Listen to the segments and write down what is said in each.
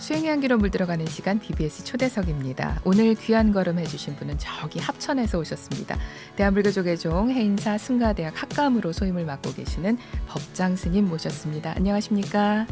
수행의 향기로 물들어가는 시간 BBS 초대석입니다. 오늘 귀한 걸음 해주신 분은 저기 합천에서 오셨습니다. 대한불교조계 종 해인사 승가대학 학감으로 소임을 맡고 계시는 법장 스님 모셨습니다. 안녕하십니까?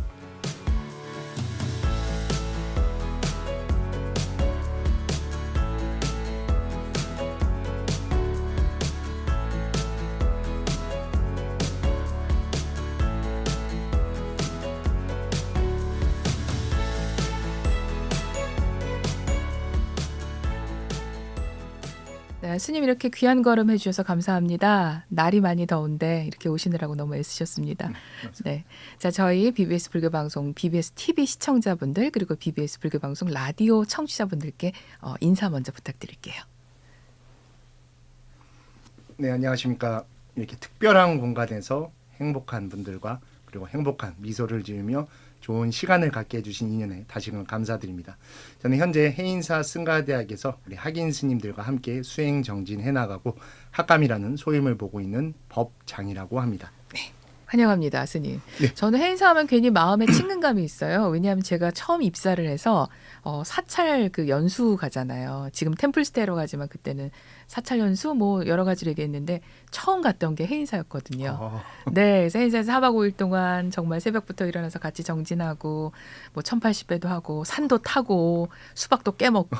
네, 스님 이렇게 귀한 걸음 해주셔서 감사합니다. 날이 많이 더운데 이렇게 오시느라고 너무 애쓰셨습니다. 네, 자 저희 BBS 불교방송 BBS TV 시청자분들 그리고 BBS 불교방송 라디오 청취자분들께 인사 먼저 부탁드릴게요. 네, 안녕하십니까. 이렇게 특별한 공간에서 행복한 분들과 그리고 행복한 미소를 지으며 좋은 시간을 갖게 해주신 인연에 다시금 감사드립니다. 저는 현재 해인사 승가대학에서 우리 학인 스님들과 함께 수행 정진해 나가고 학감이라는 소임을 보고 있는 법장이라고 합니다. 환영합니다, 스님. 네. 저는 해인사하면 괜히 마음에 친근감이 있어요. 왜냐하면 제가 처음 입사를 해서 사찰 그 연수 가잖아요. 지금 템플스테이로 가지만 그때는 사찰 연수 뭐 여러 가지를 얘기했는데 처음 갔던 게 해인사였거든요. 네, 그래서 해인사에서 4박 5일 동안 정말 새벽부터 일어나서 같이 정진하고 뭐 1080배도 하고 산도 타고 수박도 깨먹고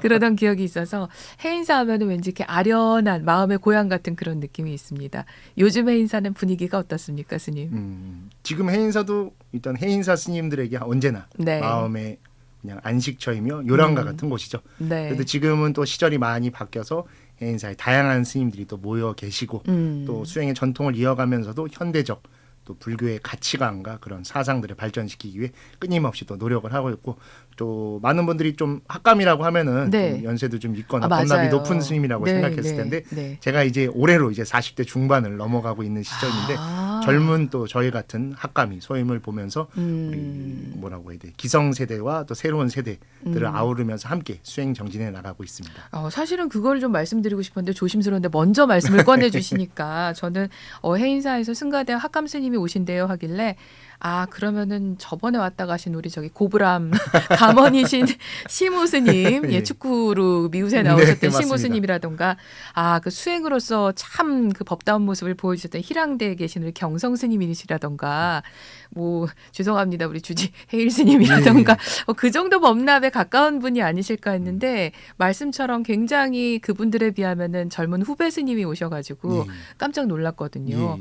그러던 기억이 있어서 해인사 하면은 왠지 이렇게 아련한 마음의 고향 같은 그런 느낌이 있습니다. 요즘 해인사는 분위기가 어떻습니까, 스님? 지금 해인사도 일단 해인사 스님들에게 언제나 네. 마음의 그냥 안식처이며 요람과 같은 곳이죠. 네. 그래도 지금은 또 시절이 많이 바뀌어서 해인사에 다양한 스님들이 또 모여 계시고 또 수행의 전통을 이어가면서도 현대적 또 불교의 가치관과 그런 사상들을 발전시키기 위해 끊임없이 또 노력을 하고 있고 또 많은 분들이 좀 학감이라고 하면은 네. 좀 연세도 좀 있거나 맞아요. 법납이 높은 스님이라고 네, 생각했을 네, 텐데 네. 제가 이제 올해로 이제 40대 중반을 넘어가고 있는 시점인데 젊은 또 저희 같은 학감이 소임을 보면서 우리 뭐라고 해야 돼 기성세대와 또 새로운 세대들을 아우르면서 함께 수행 정진해 나가고 있습니다. 사실은 그걸 좀 말씀드리고 싶었는데 조심스러운데 먼저 말씀을 꺼내주시니까 저는 해인사에서 승가대학 학감 스님이 오신대요 하길래 그러면은 저번에 왔다 가신 우리 저기 고브람 감언이신 시무 스님, 예. 축구로 미우새 나오셨던 네, 시무 맞습니다. 스님이라던가 그 수행으로서 참 그 법다운 모습을 보여주셨던 희랑대에 계신 우리 경성 스님이시라던가 뭐 죄송합니다 우리 주지 해일 스님이라던가 그 정도 법납에 가까운 분이 아니실까 했는데 말씀처럼 굉장히 그분들에 비하면은 젊은 후배 스님이 오셔가지고 깜짝 놀랐거든요.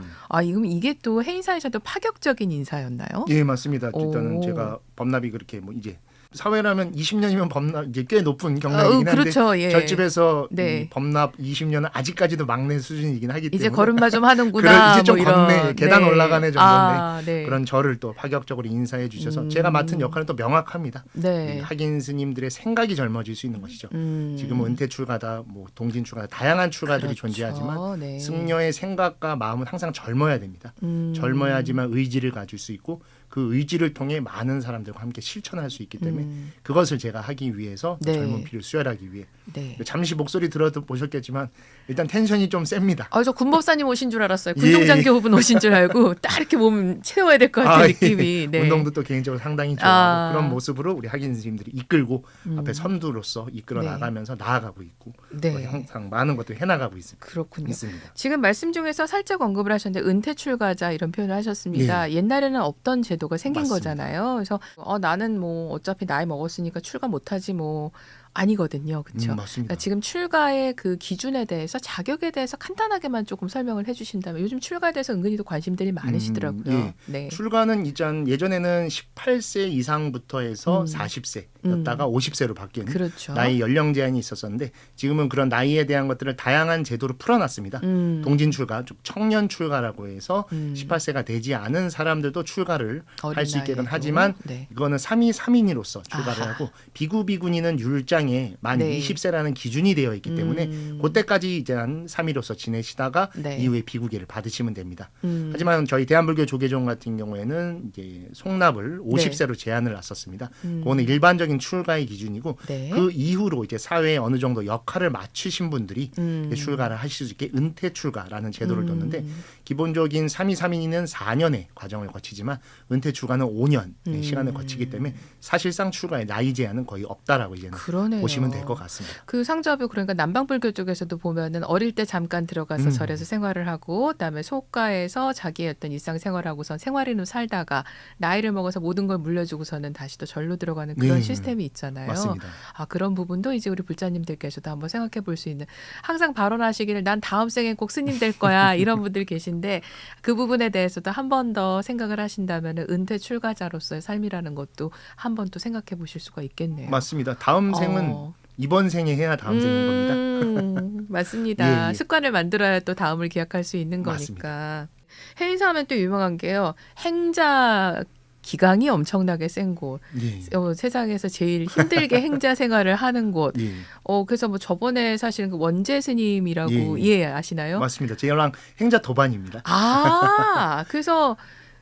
이게 또 해인사에서도 파격적인 인사였나요? 예, 맞습니다. 일단은 오. 제가 법납이 그렇게 뭐 이제 사회라면 20년이면 법납 이게 꽤 높은 경력이긴 한데 그렇죠. 예. 저집에서 네. 이 법납 20년은 아직까지도 막내 수준이긴 하기 때문에 이제 걸음마 좀 그래, 하는구나. 이제 좀 뭐 이런. 걷네 계단 올라가네 정도인데 네. 그런 저를 또 파격적으로 인사해 주셔서 제가 맡은 역할은 또 명확합니다. 네. 이 학인 스님들의 생각이 젊어질 수 있는 것이죠. 지금 은퇴 출가다, 뭐 동진 출가다 다양한 출가들이 그렇죠. 존재하지만 네. 승려의 생각과 마음은 항상 젊어야 됩니다. 젊어야지만 의지를 가질 수 있고 그 의지를 통해 많은 사람들과 함께 실천할 수 있기 때문에 그것을 제가 하기 위해서 네. 젊은 피를 수혈하기 위해 네. 잠시 목소리 들어도 보셨겠지만 일단 텐션이 좀 셉니다. 저 군법사님 오신 줄 알았어요. 예, 군종장교분 오신 줄 알고 딱 이렇게 몸 채워야 될 것 같은 느낌이. 예. 네. 운동도 또 개인적으로 상당히 좋아하고 그런 모습으로 우리 학인 스님들이 이끌고 앞에 선두로서 이끌어 네. 나가면서 나아가고 있고 네. 항상 많은 것들을 해나가고 있습니다. 그렇군요. 있습니다. 지금 말씀 중에서 살짝 언급을 하셨는데 은퇴 출가자 이런 표현을 하셨습니다. 옛날에는 없던 제도가 생긴 맞습니다. 거잖아요. 그래서 나는 뭐 어차피 나이 먹었으니까 출가 못하지 뭐 아니거든요. 그렇죠? 맞습니다. 그러니까 지금 출가의 그 기준에 대해서 자격에 대해서 간단하게만 조금 설명을 해주신다면 요즘 출가에 대해서 은근히도 관심들이 많으시더라고요. 예. 네. 출가는 예전에는 18세 이상부터 해서 40세였다가 50세로 바뀐 그렇죠. 나이 연령 제한이 있었었는데 지금은 그런 나이에 대한 것들을 다양한 제도로 풀어놨습니다. 동진 출가, 즉 청년 출가라고 해서 18세가 되지 않은 사람들도 출가를 어린 할 수 있게는 나이에도. 하지만 네. 이거는 3위 3인으로서 출가를 하고 비구 비구니는 율장이 법령에 만 네. 20세라는 기준이 되어 있기 때문에 그때까지 이제 한 3위로서 지내시다가 네. 이후에 비구계를 받으시면 됩니다. 음. 하지만 저희 대한불교 조계종 같은 경우에는 이제 송납을 50세로 제한을 놨었습니다. 그거는 일반적인 출가의 기준이고 네. 그 이후로 이제 사회에 어느 정도 역할을 마치신 분들이 음. 이제 출가를 하실 수 있게 은퇴 출가라는 제도를 뒀는데 기본적인 3위 3인은 4년의 과정을 거치지만 은퇴 출가는 5년 의 시간을 거치기 때문에 사실상 출가의 나이 제한은 거의 없다라고 이제는 그러네요. 보시면 될 것 같습니다. 그 상자부 그러니까 남방불교 쪽에서도 보면은 어릴 때 잠깐 들어가서 절에서 생활을 하고 그다음에 소가에서 자기의 어떤 일상생활하고선 생활인으로 살다가 나이를 먹어서 모든 걸 물려주고서는 다시 또 절로 들어가는 그런 네. 시스템이 있잖아요. 맞습니다. 아 그런 부분도 이제 우리 불자님들께서도 한번 생각해 볼 수 있는 항상 발언하시기를 난 다음 생엔 꼭 스님 될 거야 이런 분들 계신데 그 부분에 대해서도 한 번 더 생각을 하신다면 은퇴 출가자로서의 삶이라는 것도 한 번 또 생각해 보실 수가 있겠네요. 맞습니다. 다음 생은 이번 생에 해야 다음 생인 겁니다. 맞습니다. 예, 예. 습관을 만들어야 또 다음을 기약할 수 있는 맞습니다. 거니까. 해인사 하면 또 유명한 게요. 행자 기강이 엄청나게 센 곳. 예. 세상에서 제일 힘들게 행자 생활을 하는 곳. 예. 그래서 뭐 저번에 사실은 그 원재 스님이라고 예. 아시나요? 맞습니다. 제랑 행자 도반입니다. 그래서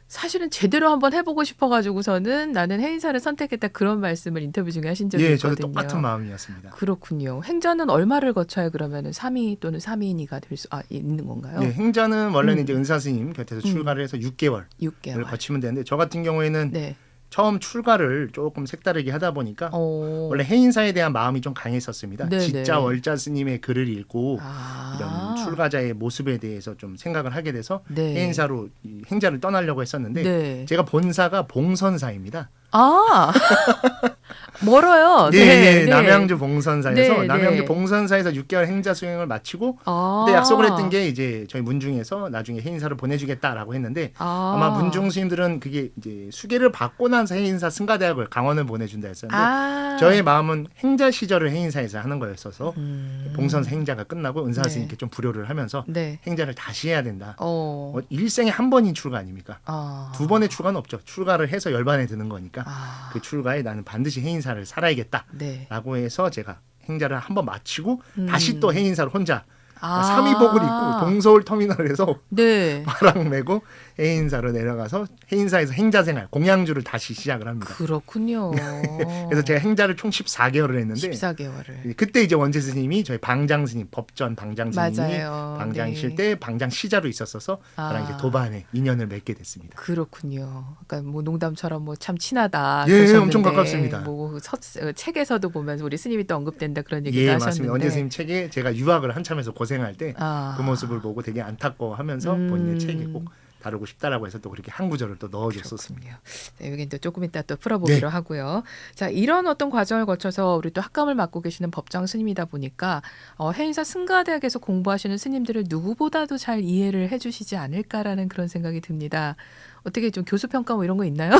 사실은 제대로 한번 해보고 싶어가지고서는 나는 해인사를 선택했다 그런 말씀을 인터뷰 중에 하신 적이 예, 있거든요. 저도 똑같은 마음이었습니다. 그렇군요. 행자는 얼마를 거쳐야 그러면은 3위 또는 3인이가 될 수 있는 건가요? 예, 행자는 원래는 이제 은사 스님 곁에서 출가를 해서 6개월을 6개월. 거치면 되는데 저 같은 경우에는 네. 처음 출가를 조금 색다르게 하다 보니까 어. 원래 해인사에 대한 마음이 좀 강했었습니다. 네네. 지자 월자 스님의 글을 읽고 아. 이런 출가자의 모습에 대해서 좀 생각을 하게 돼서 네. 해인사로 이 행자를 떠나려고 했었는데 네. 제가 본사가 봉선사입니다. 멀어요. 예, 네, 예, 네. 남양주 봉선사에서 네, 남양주 네. 봉선사에서 6개월 행자 수행을 마치고 그때 약속을 했던 게 이제 저희 문중에서 나중에 해인사를 보내주겠다라고 했는데 아마 문중 스님들은 그게 이제 수계를 받고 나서 해인사 승가대학을 강원을 보내준다 했었는데 저의 마음은 행자 시절을 해인사에서 하는 거였어서 봉선사 행자가 끝나고 은사 네. 스님께 좀 불효를 하면서 네. 행자를 다시 해야 된다. 어. 일생에 한 번인 출가 아닙니까? 아. 두 번의 출가는 없죠. 출가를 해서 열반에 드는 거니까 아. 그 출가에 나는 반드시 해인사를 살아야겠다. 네. 라고 해서 제가 행자를 한번 마치고 다시 또 해인사를 혼자 아. 삼위복을 입고 동서울 터미널에서 네. 바람 메고 해인사로 내려가서 해인사에서 행자생활 공양주를 다시 시작을 합니다. 그렇군요. 그래서 제가 행자를 총 14개월을 했는데 14개월을. 그때 이제 원재 스님이 저희 방장 스님 법전 방장 스님이 맞아요. 방장이실 네. 때 방장 시자로 있었어서 저랑 이제 도반에 인연을 맺게 됐습니다. 그렇군요. 그러니까 뭐 농담처럼 뭐 참 친하다. 예, 그러셨는데 엄청 가깝습니다. 뭐 책에서도 보면 우리 스님이 또 언급된다 그런 얘기도 예, 하셨는데. 맞습니다. 원재 스님 책에 제가 유학을 한참해서 고생할 때 그 아. 모습을 보고 되게 안타까워하면서 본인의 책에 꼭 다루고 싶다라고 해서 또 그렇게 한 구절을 또 넣어줬었습니다. 네, 여기 또 조금 이따 또 풀어보기로 하고요. 자, 이런 어떤 과정을 거쳐서 우리 또 학감을 맡고 계시는 법장 스님이다 보니까 해인사 승가대학에서 공부하시는 스님들을 누구보다도 잘 이해를 해주시지 않을까라는 그런 생각이 듭니다. 어떻게 좀 교수 평가 뭐 이런 거 있나요?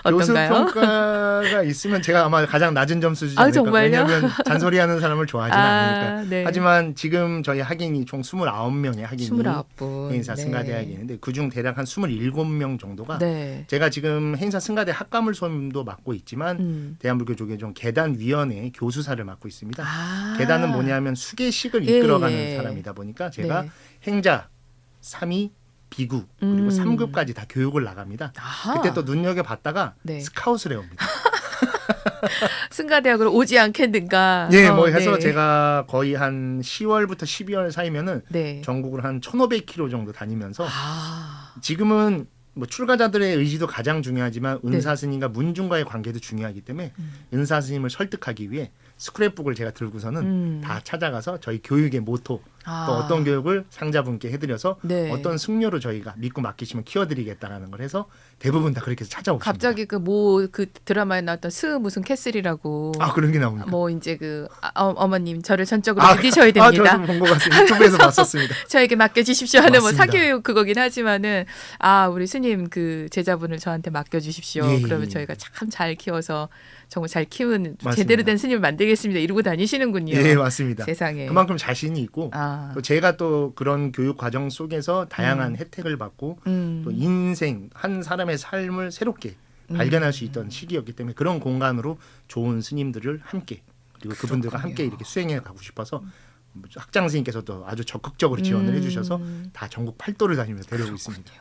교수 어떤가요? 평가가 있으면 제가 아마 가장 낮은 점수 주지 아, 않을까. 정말요? 왜냐하면 잔소리하는 사람을 좋아하지는 않으니까. 네. 하지만 지금 저희 학인이 총 29명의 학인이 29분. 해인사 승가대학에 있는데 그중 대략 한 27명 정도가 네. 제가 지금 해인사 승가대 학과물 소임도 맡고 있지만 대한불교 조계종 계단위원회 교수사를 맡고 있습니다. 아. 계단은 뭐냐면 수계식을 예, 이끌어가는 예. 사람이다 보니까 제가 네. 행자 3위 비구 그리고 3급까지 다 교육을 나갑니다. 아하. 그때 또 눈여겨봤다가 네. 스카웃을 해옵니다. 승가대학으로 오지 않겠는가. 예, 뭐 해서 네. 제가 거의 한 10월부터 12월 사이면은 네. 전국을 한 1,500km 정도 다니면서 아. 지금은 뭐 출가자들의 의지도 가장 중요하지만 은사 스님과 문중과의 관계도 중요하기 때문에 은사 스님을 설득하기 위해 스크랩북을 제가 들고서는 다 찾아가서 저희 교육의 모토 또 어떤 교육을 상자분께 해드려서 네. 어떤 승려로 저희가 믿고 맡기시면 키워드리겠다라는 걸 해서 대부분 다 그렇게 해서 찾아오십니다. 갑자기 그 드라마에 나왔던 무슨 캐슬이라고. 그런 게 나옵니까? 뭐 이제 어머님 저를 전적으로 믿으셔야 됩니다. 저도 본 것 같습니다. 유튜브에서 봤었습니다. 저에게 맡겨주십시오 하는 뭐 맞습니다. 사교육 그거긴 하지만은 우리 스님 그 제자분을 저한테 맡겨주십시오. 예, 그러면 예. 저희가 참 잘 키워서 정말 잘 키운 맞습니다. 제대로 된 스님을 만들겠습니다. 이러고 다니시는군요. 예, 맞습니다. 세상에. 그만큼 자신이 있고 또 제가 또 그런 교육 과정 속에서 다양한 혜택을 받고 또 인생 한 사람의 삶을 새롭게 발견할 수 있던 시기였기 때문에 그런 공간으로 좋은 스님들을 함께 그리고 그분들과 그렇군요. 함께 이렇게 수행해 가고 싶어서 학장 스님께서도 아주 적극적으로 지원을 해주셔서 다 전국 팔도를 다니면서 데려오고 있습니다.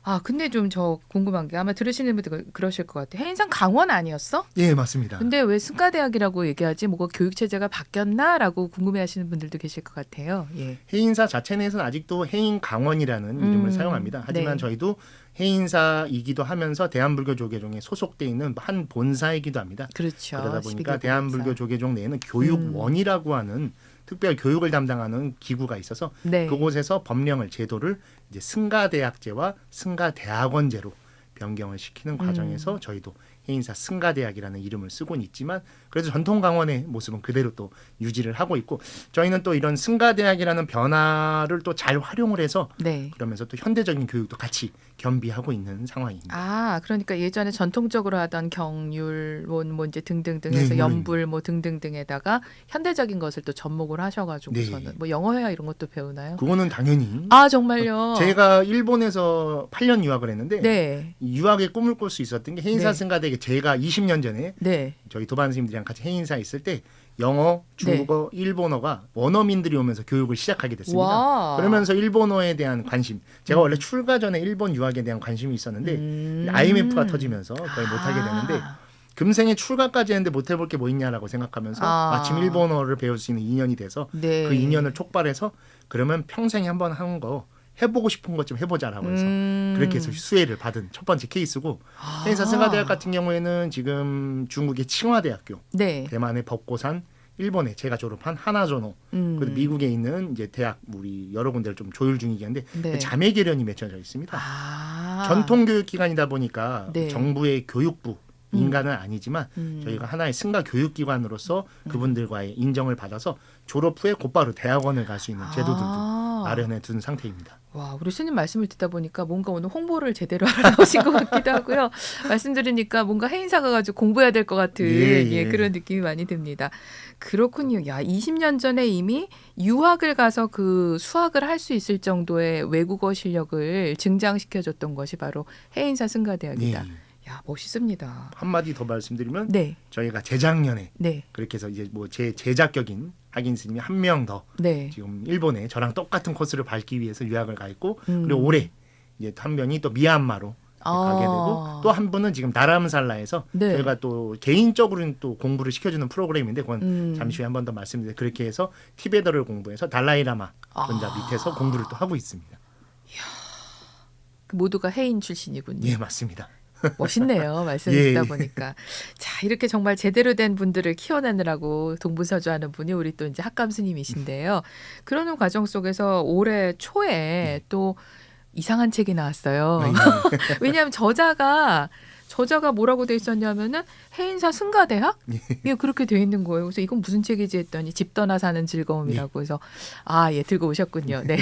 아 근데 좀 저 궁금한 게 아마 들으시는 분들 그러실 것 같아요. 해인사 강원 아니었어? 예, 맞습니다. 근데 왜 승가대학이라고 얘기하지? 뭐가 교육 체제가 바뀌었나라고 궁금해하시는 분들도 계실 것 같아요. 예. 해인사 자체 내에서는 아직도 해인강원이라는 이름을 사용합니다. 하지만 네. 저희도 해인사이기도 하면서 대한불교 조계종에 소속돼 있는 한 본사이기도 합니다. 그렇죠. 그러다 보니까 12개 대한불교 본사. 조계종 내에는 교육원이라고 하는 특별 교육을 담당하는 기구가 있어서 네. 그곳에서 법령을 제도를 이제 승가대학제와 승가대학원제로 변경을 시키는 과정에서 저희도 해인사 승가대학이라는 이름을 쓰고는 있지만 그래도 전통 강원의 모습은 그대로 또 유지를 하고 있고 저희는 또 이런 승가대학이라는 변화를 또 잘 활용을 해서 네. 그러면서 또 현대적인 교육도 같이 겸비하고 있는 상황입니다. 아, 그러니까 예전에 전통적으로 하던 경률, 뭐 이제 등등등 해서 네, 연불 뭐 등등등에다가 현대적인 것을 또 접목을 하셔가지고서는 네. 뭐 영어회화 이런 것도 배우나요? 그거는 당연히 아, 정말요? 제가 일본에서 8년 유학을 했는데 네. 이 유학의 꿈을 꿀 수 있었던 게 해인사 네. 승가대에 제가 20년 전에 네. 저희 도반 스님들이랑 같이 해인사 있을 때 영어, 중국어, 일본어가 원어민들이 오면서 교육을 시작하게 됐습니다. 와. 그러면서 일본어에 대한 관심, 제가 원래 출가 전에 일본 유학에 대한 관심이 있었는데 IMF가 터지면서 거의 못하게 되는데 금생에 출가까지 했는데 못해볼 게 뭐 있냐라고 생각하면서 마침 일본어를 배울 수 있는 인연이 돼서 네. 그 인연을 촉발해서 그러면 평생에 한번 한 거 해보고 싶은 것 좀 해보자라고 해서 그렇게 해서 수혜를 받은 첫 번째 케이스고 해인사 승가대학 같은 경우에는 지금 중국의 칭화대학교, 네. 대만의 법고산, 일본에 제가 졸업한 하나조노, 그리고 미국에 있는 이제 대학 우리 여러 군데를 좀 조율 중이긴 한데 네. 그 자매 결연이 맺혀져 있습니다. 아. 전통 교육 기관이다 보니까 네. 정부의 교육부 인간은 아니지만 저희가 하나의 승가 교육 기관으로서 그분들과의 인정을 받아서 졸업 후에 곧바로 대학원을 갈 수 있는 제도들도 마련해 둔 상태입니다. 와, 우리 스님 말씀을 듣다 보니까 뭔가 오늘 홍보를 제대로 하러 나오신 것 같기도 하고요. 말씀드리니까 뭔가 해인사가 가지고 공부해야 될 것 같은 예. 그런 느낌이 많이 듭니다. 그렇군요. 야, 20년 전에 이미 유학을 가서 그 수학을 할 수 있을 정도의 외국어 실력을 증장시켜줬던 것이 바로 해인사 승가대학이다. 네. 야, 멋있습니다. 한마디 더 말씀드리면 네, 저희가 재작년에 네, 그렇게 해서 이제 뭐 제 제자격인 학인 스님이 한 명 더 네. 지금 일본에 저랑 똑같은 코스를 밟기 위해서 유학을 가 있고 그리고 올해 이제 한 명이 또 미얀마로 가게 되고 또 한 분은 지금 나람살라에서 네. 저희가 또 개인적으로는 또 공부를 시켜주는 프로그램인데 그건 잠시 후에 한 번 더 말씀드릴게요. 그렇게 해서 티베더를 공부해서 달라이라마 존자 밑에서 공부를 또 하고 있습니다. 그 모두가 해인 출신이군요. 예, 맞습니다. 멋있네요. 말씀 예. 듣다 보니까. 자, 이렇게 정말 제대로 된 분들을 키워내느라고 동분서주하는 분이 우리 또 이제 학감 스님이신데요. 그러는 과정 속에서 올해 초에 또 이상한 책이 나왔어요. 왜냐하면 저자가 뭐라고 돼 있었냐면은 해인사 승가대학? 이게 그렇게 돼 있는 거예요. 그래서 이건 무슨 책이지 했더니 집 떠나 사는 즐거움이라고 해서 아, 예, 들고 오셨군요. 네.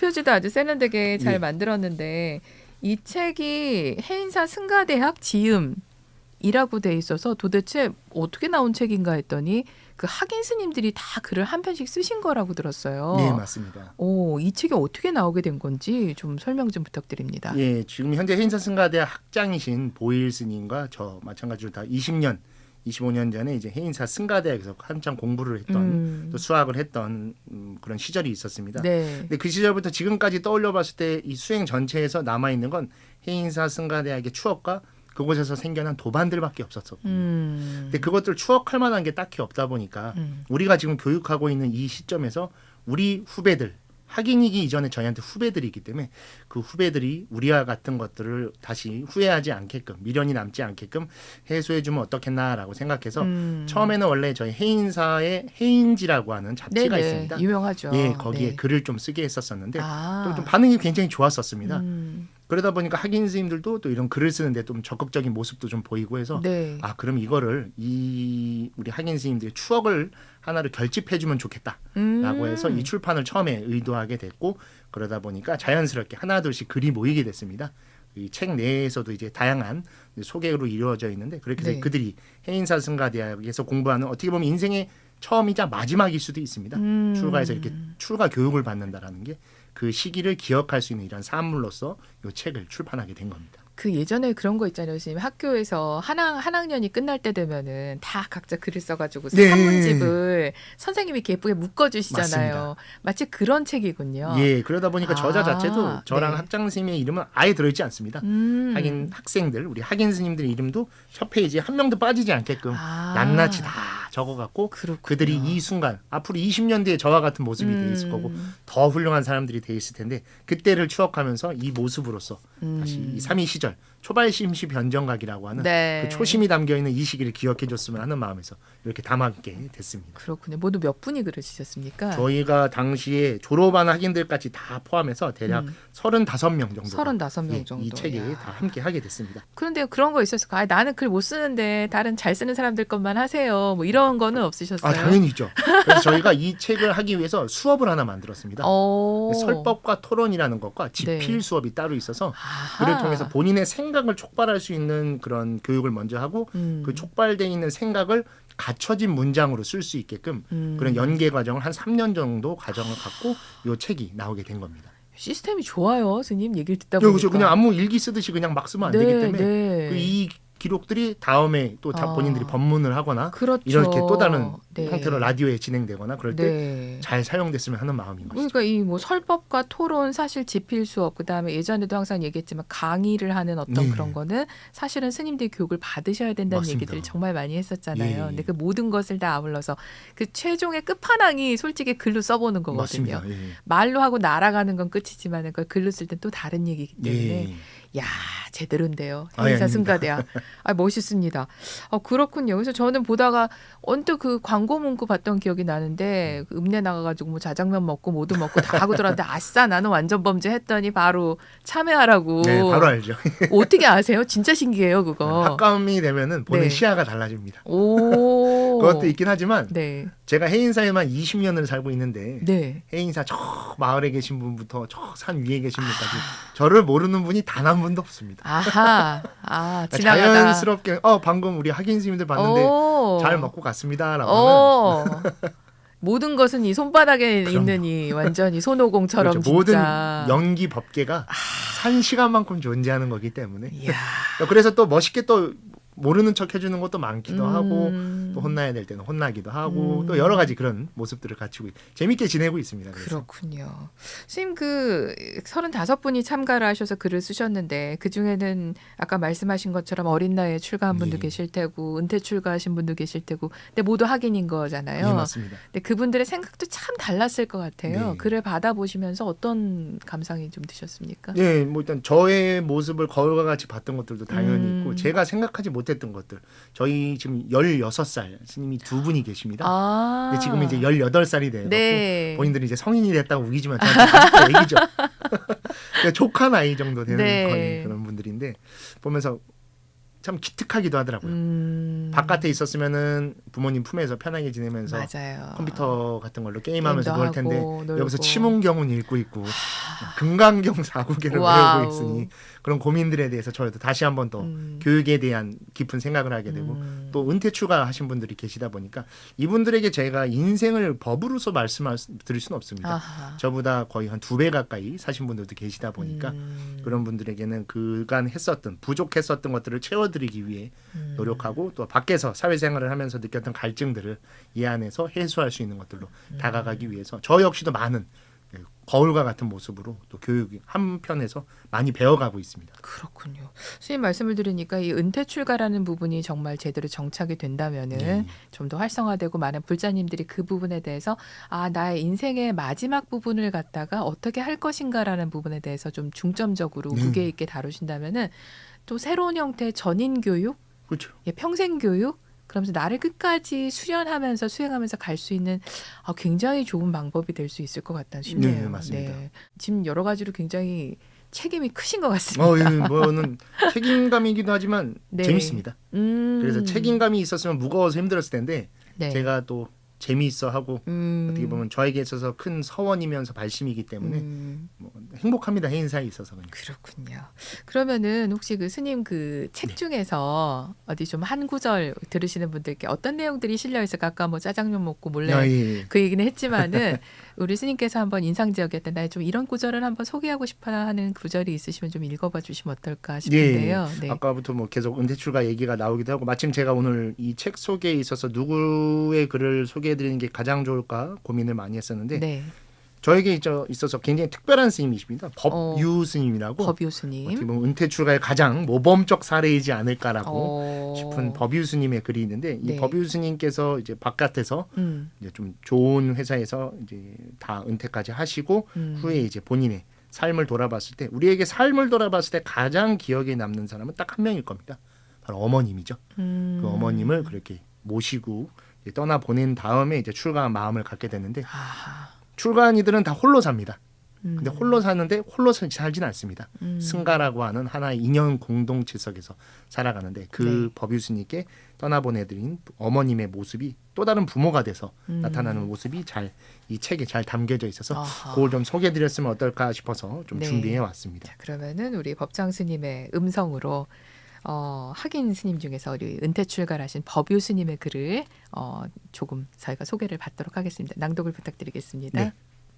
표지도 아주 세련되게 잘 예. 만들었는데 이 책이 해인사 승가대학 지음이라고 돼 있어서 도대체 어떻게 나온 책인가 했더니 그 학인 스님들이 다 글을 한 편씩 쓰신 거라고 들었어요. 네, 맞습니다. 오, 이 책이 어떻게 나오게 된 건지 좀 설명 좀 부탁드립니다. 예, 지금 현재 해인사 승가대학 학장이신 보일 스님과 저 마찬가지로 다 20년, 25년 전에 이제 해인사 승가대학에서 한창 공부를 했던 또 수학을 했던 그런 시절이 있었습니다. 네. 근데 그 시절부터 지금까지 떠올려 봤을 때 이 수행 전체에서 남아 있는 건 해인사 승가대학의 추억과 그곳에서 생겨난 도반들밖에 없었었고 근데 그것들 추억할 만한 게 딱히 없다 보니까 우리가 지금 교육하고 있는 이 시점에서 우리 후배들 학인이기 이전에 저희한테 후배들이기 때문에 그 후배들이 우리와 같은 것들을 다시 후회하지 않게끔 미련이 남지 않게끔 해소해주면 어떻겠나라고 생각해서 처음에는 원래 저희 해인사의 해인지라고 하는 잡지가 네네, 있습니다. 유명하죠. 예, 거기에 네. 글을 좀 쓰게 했었었는데 아. 또 반응이 굉장히 좋았었습니다. 그러다 보니까 학인 스님들도 또 이런 글을 쓰는데 좀 적극적인 모습도 좀 보이고 해서 네. 아 그럼 이거를 이 우리 학인 스님들의 추억을 하나를 결집해주면 좋겠다라고 해서 이 출판을 처음에 의도하게 됐고 그러다 보니까 자연스럽게 하나둘씩 글이 모이게 됐습니다. 이 책 내에서도 이제 다양한 소개로 이루어져 있는데 그렇게 해서 네. 그들이 해인사 승가대학에서 공부하는 어떻게 보면 인생의 처음이자 마지막일 수도 있습니다. 출가해서 이렇게 출가 교육을 받는다라는 게 그 시기를 기억할 수 있는 이런 산물로서 이 책을 출판하게 된 겁니다. 그 예전에 그런 거 있잖아요. 선생님 학교에서 한 학년이 끝날 때 되면은 다 각자 글을 써가지고 네. 산문집을 선생님이 이렇게 예쁘게 묶어주시잖아요. 맞습니다. 마치 그런 책이군요. 예, 그러다 보니까 저자 자체도 저랑 네. 학장 스님의 이름은 아예 들어있지 않습니다. 하긴 학생들, 우리 학인 스님들의 이름도 첫 페이지에 한 명도 빠지지 않게끔 낱낱이 다 적어갖고 그렇군요. 그들이 이 순간 앞으로 20년 뒤에 저와 같은 모습이 돼 있을 거고 더 훌륭한 사람들이 돼 있을 텐데 그때를 추억하면서 이 모습으로서 다시 이 3.2 시절 초발 심시 변정각이라고 하는 네. 그 초심이 담겨 있는 이 시기를 기억해줬으면 하는 마음에서 이렇게 담았게 됐습니다. 그렇군요. 모두 몇 분이 글을 쓰셨습니까? 저희가 당시에 졸업한 학인들까지 다 포함해서 대략 35명 정도 35명 정도. 이 책에 야. 다 함께 하게 됐습니다. 그런데 그런 거 있었을까? 아, 나는 글 못 쓰는데 다른 잘 쓰는 사람들 것만 하세요. 뭐 이런 거는 없으셨어요? 아, 당연히 있죠. 그래서 저희가 이 책을 하기 위해서 수업을 하나 만들었습니다. 설법과 토론이라는 것과 집필 네. 수업이 따로 있어서 아하. 그를 통해서 본인의 생각을 촉발할 수 있는 그런 교육을 먼저 하고 그 촉발되어 있는 생각을 갖춰진 문장으로 쓸 수 있게끔 그런 연계 과정을 한 3년 정도 과정을 갖고 이 책이 나오게 된 겁니다. 시스템이 좋아요, 스님 얘기를 듣다 보니까. 그렇죠. 그냥 아무 일기 쓰듯이 그냥 막 쓰면 안 되기 때문에 네. 이 기록들이 다음에 또 다 본인들이 법문을 하거나 그렇죠. 이렇게 또 다른 네. 형태로 라디오에 진행되거나 그럴 때 네. 잘 사용됐으면 하는 마음인 것이죠. 그러니까 이 뭐 설법과 토론, 사실 집필 수업, 그다음에 예전에도 항상 얘기했지만 강의를 하는 어떤 네. 그런 거는 사실은 스님들이 교육을 받으셔야 된다는 맞습니다. 얘기들을 정말 많이 했었잖아요. 예. 근데 그 모든 것을 다 아울러서 그 최종의 끝판왕이 솔직히 글로 써보는 거거든요. 맞습니다. 예. 말로 하고 날아가는 건 끝이지만 그걸 글로 쓸 땐 또 다른 얘기이기 때문에 예. 야 제대로인데요. 아, 행사 아닙니다. 승가대야. 아 멋있습니다. 그렇군요. 그래서 저는 보다가 언뜻 그 광고 문구 봤던 기억이 나는데 그 읍내 나가가지고 뭐 자장면 먹고 뭐도 먹고 다 하고 들었는데 아싸 나는 완전 범죄 했더니 바로 참여하라고. 네, 바로 알죠. 어떻게 아세요? 진짜 신기해요 그거. 학감이 되면은 보는 네. 시야가 달라집니다. 오. 그것도 있긴 하지만 네. 제가 해인사에만 20년을 살고 있는데 네. 해인사 저 마을에 계신 분부터 저 산 위에 계신 분까지 저를 모르는 분이 단 한 분도 없습니다. 아하. 지나가다. 자연스럽게 방금 우리 학인 스님들 봤는데 오. 잘 먹고 갔습니다라고 하면 모든 것은 이 손바닥에 그럼요. 있는 이 완전히 손오공처럼 그렇죠. 모든 진짜. 연기 법계가 산 시간만큼 존재하는 거기 때문에 이야. 그래서 또 멋있게 또 모르는 척 해주는 것도 많기도 하고 또 음. 혼나야 될 때는 혼나기도 하고 또 여러 가지 그런 모습들을 갖추고 재밌게 지내고 있습니다. 그래서. 그렇군요. 선생님 그 35분이 참가를 하셔서 글을 쓰셨는데 그중에는 아까 말씀하신 것처럼 어린 나이에 출가한 분도 예. 계실 테고 은퇴 출가하신 분도 계실 테고 근데 모두 학인인 거잖아요. 예, 맞습니다. 근데 그분들의 생각도 참 달랐을 것 같아요. 네. 글을 받아보시면서 어떤 감상이 좀 드셨습니까? 예, 뭐 일단 저의 모습을 거울과 같이 봤던 것들도 당연히 있고 제가 생각하지 못했던 것들. 저희 지금 16살 스님이 두 분이 계십니다. 근데 지금 이제 18살이 돼요. 네. 본인들이 이제 성인이 됐다고 우기지만 저한테 애기죠. 그러니까 조카 나이 정도 되는 네. 거의 그런 분들인데 보면서 참 기특하기도 하더라고요. 바깥에 있었으면은 부모님 품에서 편하게 지내면서 맞아요. 컴퓨터 같은 걸로 게임하면서 게임도 놀 텐데 하고 놀고. 여기서 치문경은 읽고 있고 금강경 4구계를 와우. 외우고 있으니 그런 고민들에 대해서 저희도 다시 한번 더 교육에 대한 깊은 생각을 하게 되고 또 은퇴 출가하신 분들이 계시다 보니까 이분들에게 제가 인생을 법으로서 드릴 수는 없습니다. 아하. 저보다 거의 한 2배 가까이 사신 분들도 계시다 보니까 그런 분들에게는 그간 했었던 부족했었던 것들을 채워드리기 위해 노력하고 또 밖에서 사회생활을 하면서 느꼈던 갈증들을 이 안에서 해소할 수 있는 것들로 다가가기 위해서 저 역시도 많은 거울과 같은 모습으로 또 교육 한편에서 많이 배워가고 있습니다. 그렇군요. 선생님 말씀을 들으니까 이 은퇴 출가라는 부분이 정말 제대로 정착이 된다면은 좀 더 활성화되고 많은 불자님들이 그 부분에 대해서 나의 인생의 마지막 부분을 갖다가 어떻게 할 것인가라는 부분에 대해서 좀 중점적으로 무게 있게 다루신다면은 또 새로운 형태의 전인 교육, 그렇죠. 평생 교육 그러면서 나를 끝까지 수련하면서 수행하면서 갈 수 있는 굉장히 좋은 방법이 될 수 있을 것 같다는 싶네요. 네, 맞습니다. 지금 여러 가지로 굉장히 책임이 크신 것 같습니다. 예, 뭐는 책임감이기도 하지만 네. 재밌습니다. 그래서 책임감이 있었으면 무거워서 힘들었을 텐데 네. 제가 또 재미있어 하고 어떻게 보면 저에게 있어서 큰 서원이면서 발심이기 때문에 뭐 행복합니다. 해인사에 있어서 그냥. 그렇군요. 그러면은 혹시 그 스님 그 책 중에서 어디 좀 한 구절 들으시는 분들께 어떤 내용들이 실려 있을까? 아까 뭐 짜장면 먹고 몰래 예. 그 얘기는 했지만은 우리 스님께서 한번 인상적이었던 나 좀 이런 구절을 한번 소개하고 싶어하는 구절이 있으시면 좀 읽어봐 주시면 어떨까 싶은데요. 네. 아까부터 뭐 계속 은퇴출가 얘기가 나오기도 하고 마침 제가 오늘 이 책 소개에 있어서 누구의 글을 소개해드리는 게 가장 좋을까 고민을 많이 했었는데 네. 저에게 있어서 굉장히 특별한 스님이십니다. 법유 스님이라고. 법유 어떻게 스님. 보면 은퇴출가의 가장 모범적 사례이지 않을까라고 싶은 법유 스님의 글이 있는데 이 네. 법유 스님께서 이제 바깥에서 이제 좀 좋은 회사에서 이제 다 은퇴까지 하시고 후에 이제 본인의 삶을 돌아봤을 때 우리에게 삶을 돌아봤을 때 가장 기억에 남는 사람은 딱 한 명일 겁니다. 바로 어머님이죠. 그 어머님을 그렇게 모시고 이제 떠나 보낸 다음에 이제 출가한 마음을 갖게 되는데 출가한 이들은 다 홀로 삽니다. 근데 홀로 사는데 홀로 살진 않습니다. 승가라고 하는 하나의 인연 공동체 속에서 살아가는데 그 네. 법유스님께 떠나보내드린 어머님의 모습이 또 다른 부모가 돼서 나타나는 모습이 잘 이 책에 잘 담겨져 있어서 아하. 그걸 좀 소개해드렸으면 어떨까 싶어서 좀 네. 준비해 왔습니다. 자, 그러면은 우리 법장 스님의 음성으로 학인 스님 중에서 우리 은퇴 출가하신 법유 스님의 글을 조금 저희가 소개를 받도록 하겠습니다. 낭독을 부탁드리겠습니다. 네.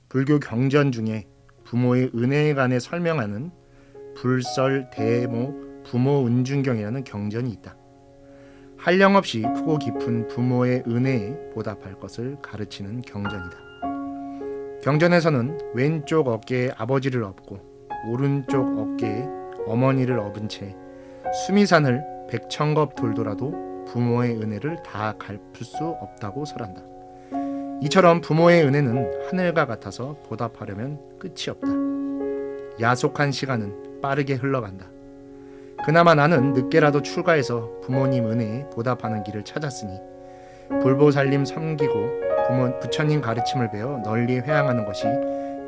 불교 경전 중에 부모의 은혜에 관해 설명하는 불설 대모 부모 은중경이라는 경전이 있다. 한량없이 크고 깊은 부모의 은혜에 보답할 것을 가르치는 경전이다. 경전에서는 왼쪽 어깨에 아버지를 업고 오른쪽 어깨에 어머니를 업은 채 수미산을 백천겁 돌더라도 부모의 은혜를 다 갚을 수 없다고 설한다. 이처럼 부모의 은혜는 하늘과 같아서 보답하려면 끝이 없다. 야속한 시간은 빠르게 흘러간다. 그나마 나는 늦게라도 출가해서 부모님 은혜에 보답하는 길을 찾았으니 불보살님 섬기고 부처님 가르침을 배워 널리 회양하는 것이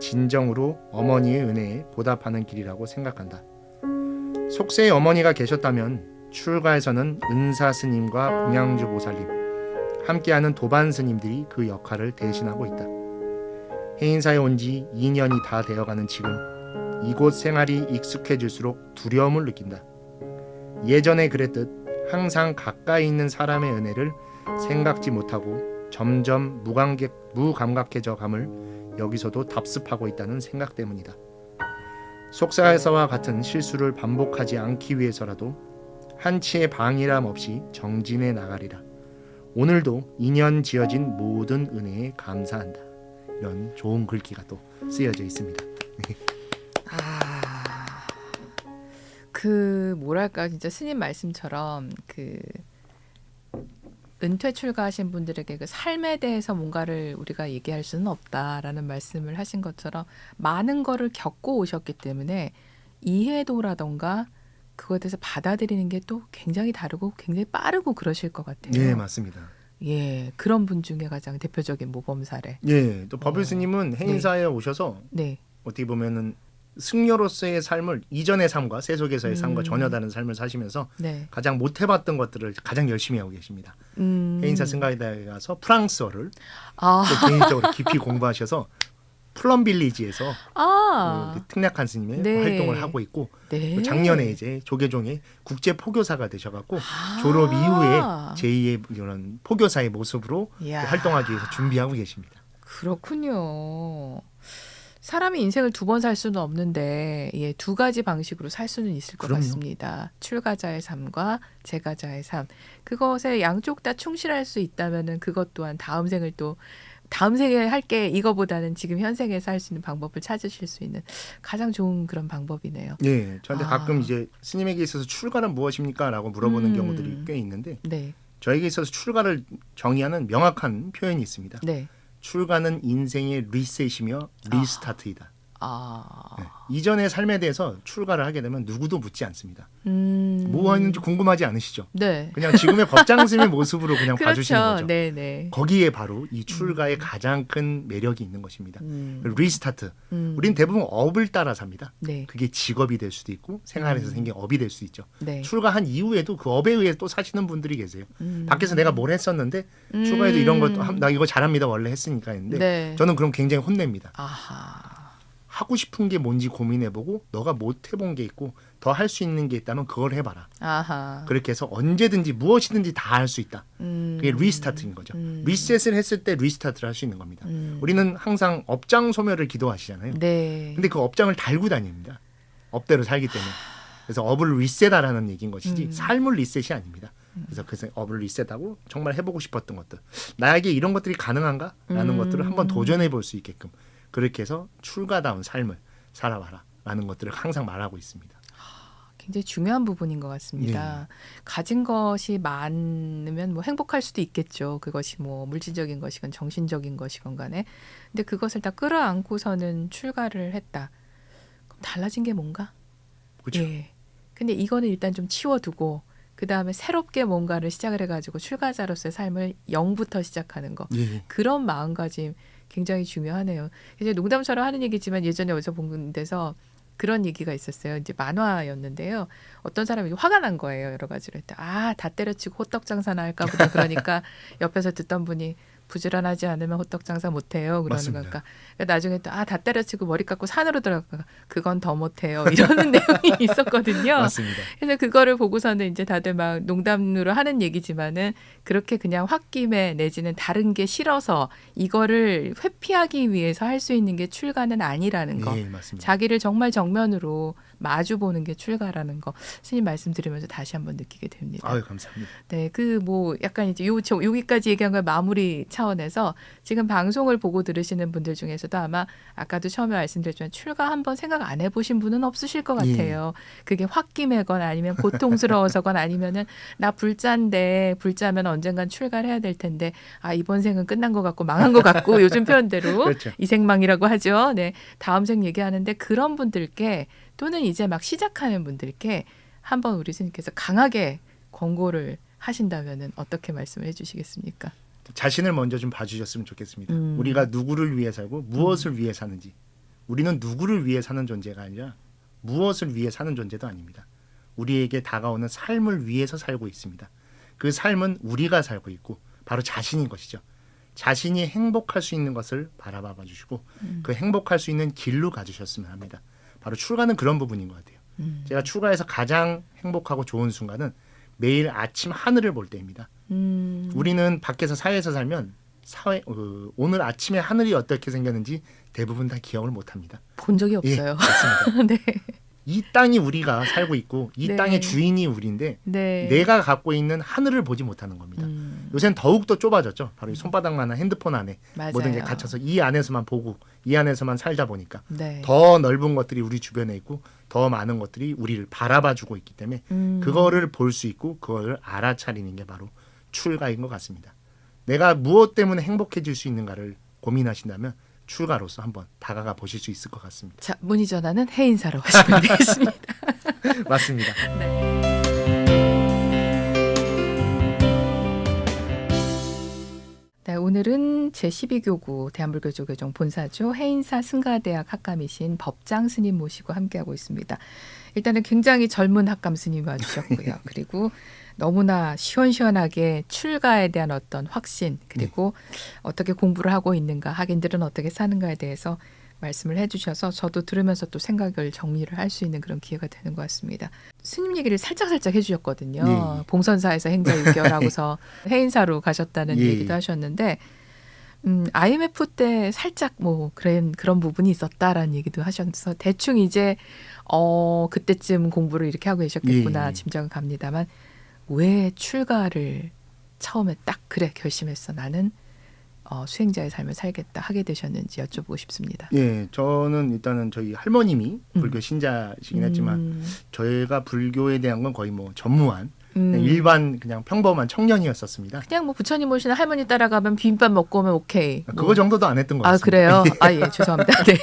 진정으로 어머니의 은혜에 보답하는 길이라고 생각한다. 속세에 어머니가 계셨다면 출가에서는 은사 스님과 공양주 보살님, 함께하는 도반 스님들이 그 역할을 대신하고 있다. 해인사에 온 지 2년이 다 되어가는 지금 이곳 생활이 익숙해질수록 두려움을 느낀다. 예전에 그랬듯 항상 가까이 있는 사람의 은혜를 생각지 못하고 점점 무감각해져 감을 여기서도 답습하고 있다는 생각 때문이다. 속사에서와 같은 실수를 반복하지 않기 위해서라도 한치의 방이람 없이 정진해 나가리라. 오늘도 인연 지어진 모든 은혜에 감사한다. 이런 좋은 글귀가 또 쓰여져 있습니다. 그 뭐랄까 진짜 스님 말씀처럼 그 은퇴 출가하신 분들에게 그 삶에 대해서 뭔가를 우리가 얘기할 수는 없다라는 말씀을 하신 것처럼 많은 거를 겪고 오셨기 때문에 이해도라던가 그거에 대해서 받아들이는 게 또 굉장히 다르고 굉장히 빠르고 그러실 것 같아요. 네, 맞습니다. 예, 그런 분 중에 가장 대표적인 모범 사례. 예, 또 법ül 스님은 해인사에 오셔서 네, 어떻게 보면은 승려로서의 삶을 이전의 삶과 세속에서의 삶과 전혀 다른 삶을 사시면서 네. 가장 못 해봤던 것들을 가장 열심히 하고 계십니다. 해인사 승가에다에 가서 프랑스어를 또 개인적으로 깊이 공부하셔서 플럼빌리지에서 특략한 스님의 네. 활동을 하고 있고 네. 또 작년에 이제 조계종의 국제 포교사가 되셔갖고 졸업 이후에 제2의 이런 포교사의 모습으로 이야. 활동하기 위해서 준비하고 계십니다. 그렇군요. 사람이 인생을 두 번 살 수는 없는데 예, 두 가지 방식으로 살 수는 있을 것 그럼요. 같습니다. 출가자의 삶과 재가자의 삶. 그것에 양쪽 다 충실할 수 있다면은 그것 또한 다음 생을 또 다음 생에 할게 이거보다는 지금 현생에서 할 수 있는 방법을 찾으실 수 있는 가장 좋은 그런 방법이네요. 네, 저한테 가끔 이제 스님에게 있어서 출가는 무엇입니까?라고 물어보는 경우들이 꽤 있는데 네, 저에게 있어서 출가를 정의하는 명확한 표현이 있습니다. 네. 출가는 인생의 리셋이며 리스타트이다. 네. 이전의 삶에 대해서 출가를 하게 되면 누구도 묻지 않습니다. 뭐 하는지 궁금하지 않으시죠? 네. 그냥 지금의 법장스님의 모습으로 그냥 그렇죠. 봐주시는 거죠. 네, 네. 거기에 바로 이 출가의 가장 큰 매력이 있는 것입니다. 리스타트. 우린 대부분 업을 따라 삽니다. 네. 그게 직업이 될 수도 있고 생활에서 생긴 업이 될 수 있죠. 네. 출가한 이후에도 그 업에 의해 또 사시는 분들이 계세요. 밖에서 내가 뭘 했었는데 출가해도 이런 것도 나 이거 잘합니다 원래 했으니까 했는데 네. 저는 그럼 굉장히 혼냅니다. 아하. 하고 싶은 게 뭔지 고민해보고 너가 못 해본 게 있고 더 할 수 있는 게 있다면 그걸 해봐라. 아하. 그렇게 해서 언제든지 무엇이든지 다 할 수 있다. 그게 리스타트인 거죠. 리셋을 했을 때 리스타트를 할 수 있는 겁니다. 우리는 항상 업장 소멸을 기도하시잖아요. 네. 근데 그 업장을 달고 다닙니다. 업대로 살기 때문에. 그래서 업을 리셋하라는 얘기인 것이지 삶을 리셋이 아닙니다. 그래서 업을 리셋하고 정말 해보고 싶었던 것들, 나에게 이런 것들이 가능한가? 라는 것들을 한번 도전해 볼 수 있게끔 그렇게 해서 출가다운 삶을 살아봐라 라는 것들을 항상 말하고 있습니다. 굉장히 중요한 부분인 것 같습니다. 가진 것이 많으면 뭐 행복할 수도 있겠죠. 그것이 뭐 물질적인 것이건 정신적인 것이건 간에. 근데 그것을 다 끌어안고서는 출가를 했다. 그럼 달라진 게 뭔가? 그렇죠. 예. 근데 이거는 일단 좀 치워두고 그 다음에 새롭게 뭔가를 시작을 해가지고 출가자로서의 삶을 0부터 시작하는 거. 예. 그런 마음가짐 굉장히 중요하네요. 이제 농담처럼 하는 얘기지만 예전에 어디서 본 데서 그런 얘기가 있었어요. 이제 만화였는데요. 어떤 사람이 화가 난 거예요. 여러 가지로 했다. 다 때려치고 호떡 장사나 할까 보다. 그러니까 옆에서 듣던 분이 부지런하지 않으면 호떡 장사 못해요. 그러는 맞습니다. 거니까 나중에 또 다 때려치고 머리 깎고 산으로 들어가. 그건 더 못해요. 이러는 내용이 있었거든요. 맞습니다. 그래서 그거를 보고서는 이제 다들 막 농담으로 하는 얘기지만은 그렇게 그냥 홧김에 내지는 다른 게 싫어서 이거를 회피하기 위해서 할 수 있는 게 출가는 아니라는 거. 예, 맞습니다. 자기를 정말 정면으로 마주 보는 게 출가라는 거. 스님 말씀 들으면서 다시 한번 느끼게 됩니다. 아유, 감사합니다. 네, 그 뭐 약간 이제 여기까지 얘기한 걸 마무리 차원에서 지금 방송을 보고 들으시는 분들 중에서도 아마 아까도 처음에 말씀드렸지만 출가 한번 생각 안 해보신 분은 없으실 것 같아요. 그게 홧김에건 아니면 고통스러워서건 아니면은 나 불자인데 불자면 언젠간 출가를 해야 될 텐데 이번 생은 끝난 것 같고 망한 것 같고 요즘 표현대로 그렇죠. 이생망이라고 하죠. 네, 다음 생 얘기하는데 그런 분들께 또는 이제 막 시작하는 분들께 한번 우리 스님께서 강하게 권고를 하신다면은 어떻게 말씀을 해주시겠습니까? 자신을 먼저 좀 봐주셨으면 좋겠습니다. 우리가 누구를 위해 살고 무엇을 위해 사는지. 우리는 누구를 위해 사는 존재가 아니라 무엇을 위해 사는 존재도 아닙니다. 우리에게 다가오는 삶을 위해서 살고 있습니다. 그 삶은 우리가 살고 있고 바로 자신인 것이죠. 자신이 행복할 수 있는 것을 바라봐 주시고 그 행복할 수 있는 길로 가주셨으면 합니다. 바로 출가는 그런 부분인 것 같아요. 제가 출가해서 가장 행복하고 좋은 순간은 매일 아침 하늘을 볼 때입니다. 우리는 밖에서 사회에서 살면 오늘 아침에 하늘이 어떻게 생겼는지 대부분 다 기억을 못합니다. 본 적이 예, 없어요. 맞습니다. 네. 이 땅이 우리가 살고 있고 이 네. 땅의 주인이 우리인데 네. 내가 갖고 있는 하늘을 보지 못하는 겁니다. 요새는 더욱더 좁아졌죠. 바로 이 손바닥만한 핸드폰 안에 맞아요. 모든 게 갇혀서 이 안에서만 보고 이 안에서만 살다 보니까 네. 더 넓은 것들이 우리 주변에 있고 더 많은 것들이 우리를 바라봐주고 있기 때문에 그거를 볼 수 있고 그거를 알아차리는 게 바로 출가인 것 같습니다. 내가 무엇 때문에 행복해질 수 있는가를 고민하신다면 출가로서 한번 다가가 보실 수 있을 것 같습니다. 자, 문의 전화는 해인사로 하시면 되겠습니다. 맞습니다. 네, 오늘은 제12교구 대한불교조계종 본사주 해인사 승가대학 학감이신 법장 스님 모시고 함께하고 있습니다. 일단은 굉장히 젊은 학감 스님이 와주셨고요. 그리고 너무나 시원시원하게 출가에 대한 어떤 확신 그리고 어떻게 공부를 하고 있는가 학인들은 어떻게 사는가에 대해서 말씀을 해주셔서 저도 들으면서 또 생각을 정리를 할 수 있는 그런 기회가 되는 것 같습니다. 스님 얘기를 살짝 해주셨거든요. 네. 봉선사에서 행자 6개월하고서 해인사로 가셨다는 예. 얘기도 하셨는데 IMF 때 살짝 뭐 그런 부분이 있었다라는 얘기도 하셔서 대충 이제 그때쯤 공부를 이렇게 하고 계셨겠구나 예. 짐작은 갑니다만 왜 출가를 처음에 딱 그래 결심했어 나는 수행자의 삶을 살겠다 하게 되셨는지 여쭤보고 싶습니다. 예, 저는 일단은 저희 할머님이 불교 신자시긴 했지만 저희가 불교에 대한 건 거의 뭐 전무한 그냥 일반 그냥 평범한 청년이었었습니다. 그냥 뭐 부처님 모시는 할머니 따라가면 비빔밥 먹고 오면 오케이. 그거 정도도 안 했던 것 같습니다. 그래요? 예, 죄송합니다. 네.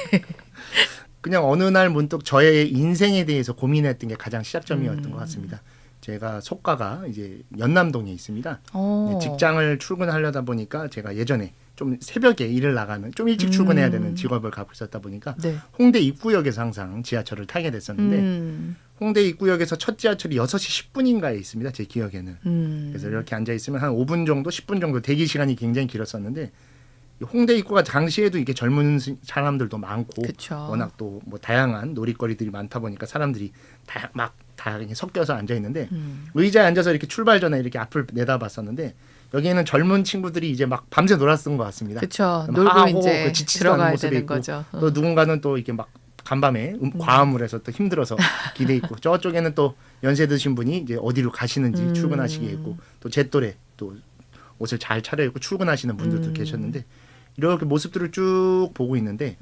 그냥 어느 날 문득 저의 인생에 대해서 고민했던 게 가장 시작점이었던 것 같습니다. 제가 속가가 이제 연남동에 있습니다. 직장을 출근하려다 보니까 제가 예전에 좀 새벽에 일을 나가는 좀 일찍 출근해야 되는 직업을 갖고 있었다 보니까 네. 홍대 입구역에서 항상 지하철을 타게 됐었는데 홍대 입구역에서 첫 지하철이 6시 10분인가에 있습니다. 제 기억에는. 그래서 이렇게 앉아 있으면 한 5분 정도 10분 정도 대기 시간이 굉장히 길었었는데 홍대 입구가 당시에도 이렇게 젊은 사람들도 많고 그쵸. 워낙 또 뭐 다양한 놀이거리들이 많다 보니까 사람들이 다 섞여서 앉아 있는데 의자에 앉아서 이렇게 출발 전에 이렇게 앞을 내다봤었는데 여기에는 젊은 친구들이 이제 막 밤새 놀았던 것 같습니다. 그렇죠. 막 놀고 하고 이제 그 지치지도 않은 들어가야 모습이 되는 있고 거죠. 또 누군가는 또 이렇게 막 간밤에 과음을 해서 또 힘들어서 기대 있고 저쪽에는 또 연세 드신 분이 이제 어디로 가시는지 출근하시게 있고 또 제 또래 또 옷을 잘 차려입고 출근하시는 분들도 계셨는데 이렇게 모습들을 쭉 보고 있는데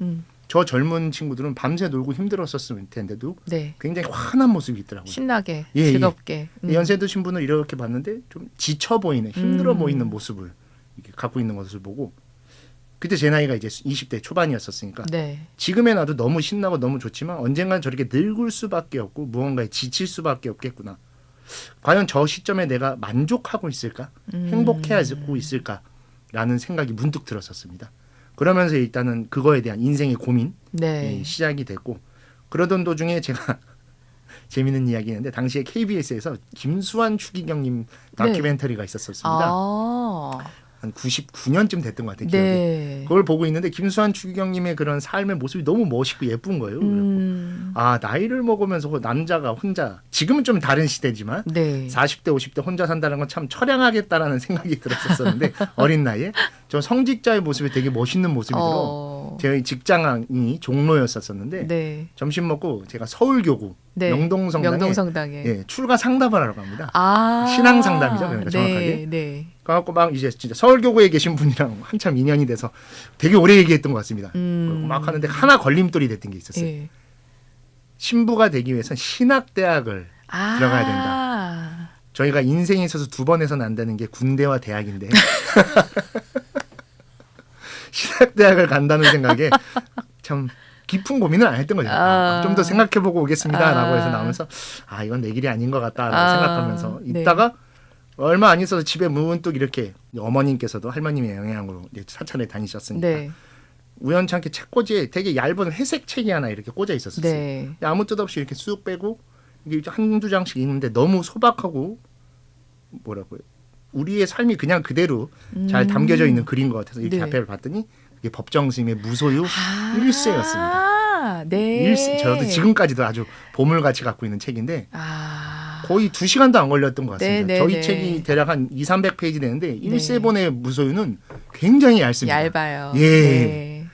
저 젊은 친구들은 밤새 놀고 힘들었었을 텐데도 네. 굉장히 환한 모습이 있더라고요. 신나게 예, 즐겁게. 연세 드신 분을 이렇게 봤는데 좀 지쳐 보이는 힘들어 보이는 모습을 이렇게 갖고 있는 것을 보고 그때 제 나이가 이제 20대 초반이었었으니까 네. 지금의 나도 너무 신나고 너무 좋지만 언젠간 저렇게 늙을 수밖에 없고 무언가에 지칠 수밖에 없겠구나. 과연 저 시점에 내가 만족하고 있을까? 행복해하고 있을까라는 생각이 문득 들었었습니다. 그러면서 일단은 그거에 대한 인생의 고민이 네. 시작이 됐고 그러던 도중에 제가 재밌는 이야기인데 당시에 KBS에서 김수환 추기경님 다큐멘터리가 있었습니다. 아. 한 99년쯤 됐던 것 같아요. 기억이. 네. 그걸 보고 있는데 김수환 추기경님의 그런 삶의 모습이 너무 멋있고 예쁜 거예요. 그래서 아 나이를 먹으면서 남자가 혼자 지금은 좀 다른 시대지만 네. 40대 50대 혼자 산다는 건 참 처량하겠다라는 생각이 들었었는데 어린 나이에 저 성직자의 모습이 되게 멋있는 모습이 들어 저희 직장이 종로였었는데 네. 점심 먹고 제가 서울교구 네. 명동성당에 명동성당에. 예, 출가 상담을 하러 갑니다. 아. 신앙 상담이죠, 그러니까 정확하게. 네. 네. 그래갖고 막 이제 진짜 서울교구에 계신 분이랑 한참 인연이 돼서 되게 오래 얘기했던 것 같습니다. 그리고 막 하는데 하나 걸림돌이 됐던 게 있었어요. 예. 신부가 되기 위해서는 신학대학을 들어가야 된다. 저희가 인생에 있어서 두 번 해서는 안 되는 게 군대와 대학인데 신학대학을 간다는 생각에 참 깊은 고민을 안 했던 거죠. 좀 더 생각해보고 오겠습니다라고 해서 나오면서 아 이건 내 길이 아닌 것 같다라고 생각하면서 있다가 얼마 안 있어서 집에 문득 이렇게 어머님께서도 할머님의 영향으로 이제 사찰에 다니셨으니까 네. 우연찮게 책꽂이에 되게 얇은 회색 책이 하나 이렇게 꽂아 있었어요. 네. 아무 뜻 없이 이렇게 쑥 빼고 이게 한두 장씩 있는데 너무 소박하고 뭐라고요? 우리의 삶이 그냥 그대로 잘 담겨져 있는 글인 것 같아서 이렇게 네. 앞에를 봤더니 그게 법정 스님의 무소유 일세였습니다. 네. 일세. 저도 지금까지도 아주 보물같이 갖고 있는 책인데 아. 거의 2시간도 안 걸렸던 것 같습니다. 네, 저희 네. 책이 대략 한 200~300페이지 되는데 일세본의 무소유는 굉장히 얇습니다. 얇아요. 예. 네.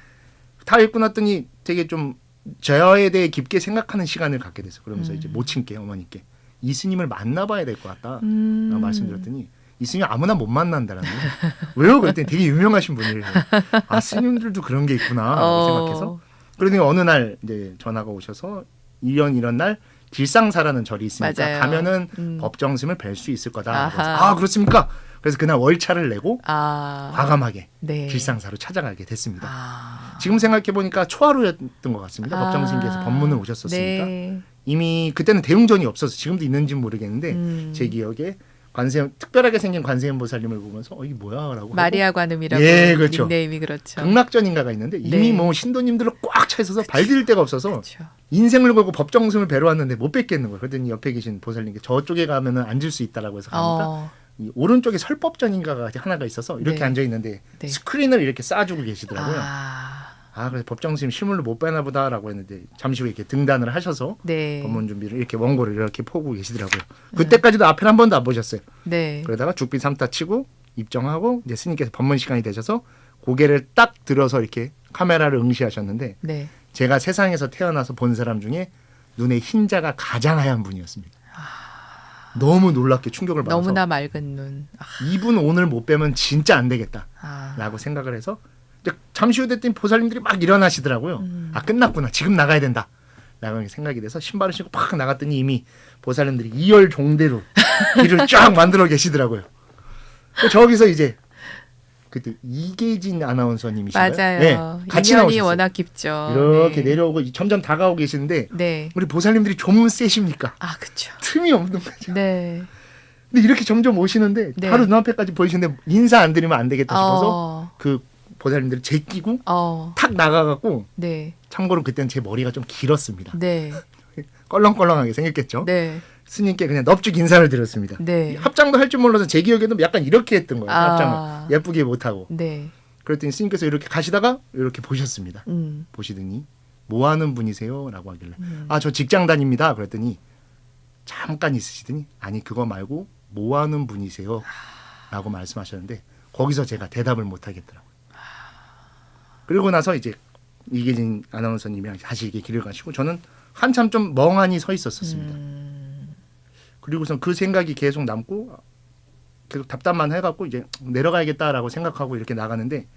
다 읽고 났더니 되게 좀 저에 대해 깊게 생각하는 시간을 갖게 됐어요. 그러면서 이제 모친께 어머니께 이 스님을 만나봐야 될 것 같다라고 말씀드렸더니 이 스님 아무나 못 만난다라는 거예요. 왜요? 그랬더니 되게 유명하신 분이에요. 아 스님들도 그런 게 있구나라고 생각해서 그러더니 어느 날 이제 전화가 오셔서 이런 날 길상사라는 절이 있으니까 맞아요. 가면은 법정 스님을 뵐 수 있을 거다. 아하. 그래서 아 그렇습니까? 그래서 그날 월차를 내고 아. 과감하게 네. 길상사로 찾아가게 됐습니다. 아. 지금 생각해 보니까 초하루였던 것 같습니다. 법정 스님께서 법문을 오셨었으니까 네. 이미 그때는 대웅전이 없어서 지금도 있는지는 모르겠는데 제 기억에 관세음 특별하게 생긴 관세음 보살님을 보면서 이게 뭐야라고 마리아 관음이라고 예, 그렇죠. 닉네임이 그렇죠. 극락전인가가 있는데 이미 네. 뭐 신도님들로 꽉 차 있어서 발디딜 데가 없어서 그렇죠. 인생을 걸고 법정스님을 뵈러 왔는데 못 뵙겠는 거예요. 그랬더니 옆에 계신 보살님께 저쪽에 가면은 앉을 수 있다라고 해서 가니까 이 오른쪽에 설법전인가가 하나가 있어서 이렇게 네. 앉아 있는데 네. 스크린을 이렇게 쌓아주고 계시더라고요. 그래서 법정스님 실물로 못 뵈나 보다라고 했는데 잠시 후에 이렇게 등단을 하셔서 네. 법문 준비를 이렇게 원고를 이렇게 포고 계시더라고요. 그때까지도 앞에 한 번도 안 보셨어요. 네. 그러다가 죽비 삼타 치고 입정하고 이제 스님께서 법문 시간이 되셔서 고개를 딱 들어서 이렇게 카메라를 응시하셨는데 네. 제가 세상에서 태어나서 본 사람 중에 눈에 흰자가 가장 하얀 분이었습니다. 너무 놀랍게 충격을 받아서 너무나 맑은 눈. 이분 오늘 못 뵈면 진짜 안 되겠다라고 아. 생각을 해서 이제 잠시 후 됐더니 보살님들이 막 일어나시더라고요. 아 끝났구나. 지금 나가야 된다. 라고 생각이 돼서 신발을 신고 팍 나갔더니 이미 보살님들이 이열 종대로 길을 쫙 만들어 계시더라고요. 저기서 이제 그때 이계진 아나운서님이신가요? 맞아요. 네, 같이 인연이 나오셨어요. 워낙 깊죠. 이렇게 네. 내려오고 점점 다가오고 계시는데 네. 우리 보살님들이 좀 세십니까? 아, 그렇죠. 틈이 없는 거죠. 네. 근데 이렇게 점점 오시는데 네. 바로 눈앞에까지 보이시는데 인사 안 드리면 안 되겠다 싶어서 어. 그 보살님들을 제끼고 어. 탁 나가갖고 네. 참고로 그때는 제 머리가 좀 길었습니다. 네. 껄렁껄렁하게 생겼겠죠. 네. 스님께 그냥 넙죽 인사를 드렸습니다. 네. 합장도 할 줄 몰라서 제 기억에도 약간 이렇게 했던 거예요. 아. 합장을 예쁘게 못하고. 네. 그랬더니 스님께서 이렇게 가시다가 이렇게 보셨습니다. 보시더니 뭐 하는 분이세요? 라고 하길래 아, 저 직장 다닙니다. 그랬더니 잠깐 있으시더니 아니 그거 말고 뭐 하는 분이세요? 라고 말씀하셨는데 거기서 제가 대답을 못 하겠더라고요. 그리고 나서 이제 이계진 아나운서님이랑 다시 이게 길을 가시고 저는 한참 좀 멍하니 서 있었습니다. 그리고선 그 생각이 계속 남고 계속 답답만 해갖고 이제 내려가야겠다라고 생각하고 이렇게 나가는데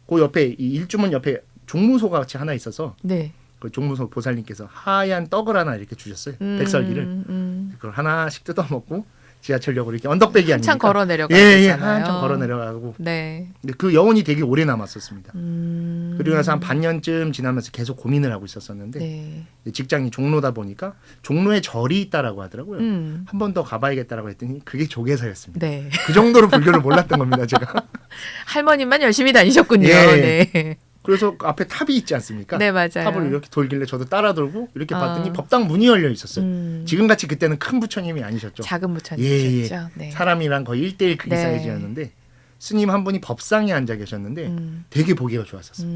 그 옆에 이 일주문 옆에 종무소 같이 하나 있어서 네. 그 종무소 보살님께서 하얀 떡을 하나 이렇게 주셨어요. 백설기를 그걸 하나씩 뜯어먹고 지하철역으로 이렇게 언덕배기 아닙니까? 한참 걸어 내려가야 예, 되잖아요. 한참 걸어 내려가고 네. 근데 그 여운이 되게 오래 남았었습니다. 그리고 나서 한 반년쯤 지나면서 계속 고민을 하고 있었었는데 네. 직장이 종로다 보니까 종로에 절이 있다라고 하더라고요. 한 번 더 가봐야겠다라고 했더니 그게 조계사였습니다. 네. 그 정도로 불교를 몰랐던 겁니다, 제가. 할머님만 열심히 다니셨군요. 예. 네. 그래서 그 앞에 탑이 있지 않습니까? 네, 맞아요. 탑을 이렇게 돌길래 저도 따라 돌고 이렇게 봤더니 법당 문이 열려 있었어요. 지금같이 그때는 큰 부처님이 아니셨죠. 작은 부처님이셨죠. 예. 네. 사람이랑 거의 1대1 크기 네. 사이즈였는데 스님 한 분이 법상에 앉아 계셨는데 되게 보기가 좋았었어요.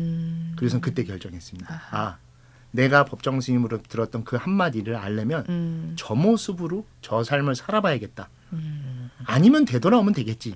그래서 그때 결정했습니다. 아, 내가 법정 스님으로 들었던 그 한마디를 알려면 저 모습으로 저 삶을 살아봐야겠다. 아니면 되돌아오면 되겠지.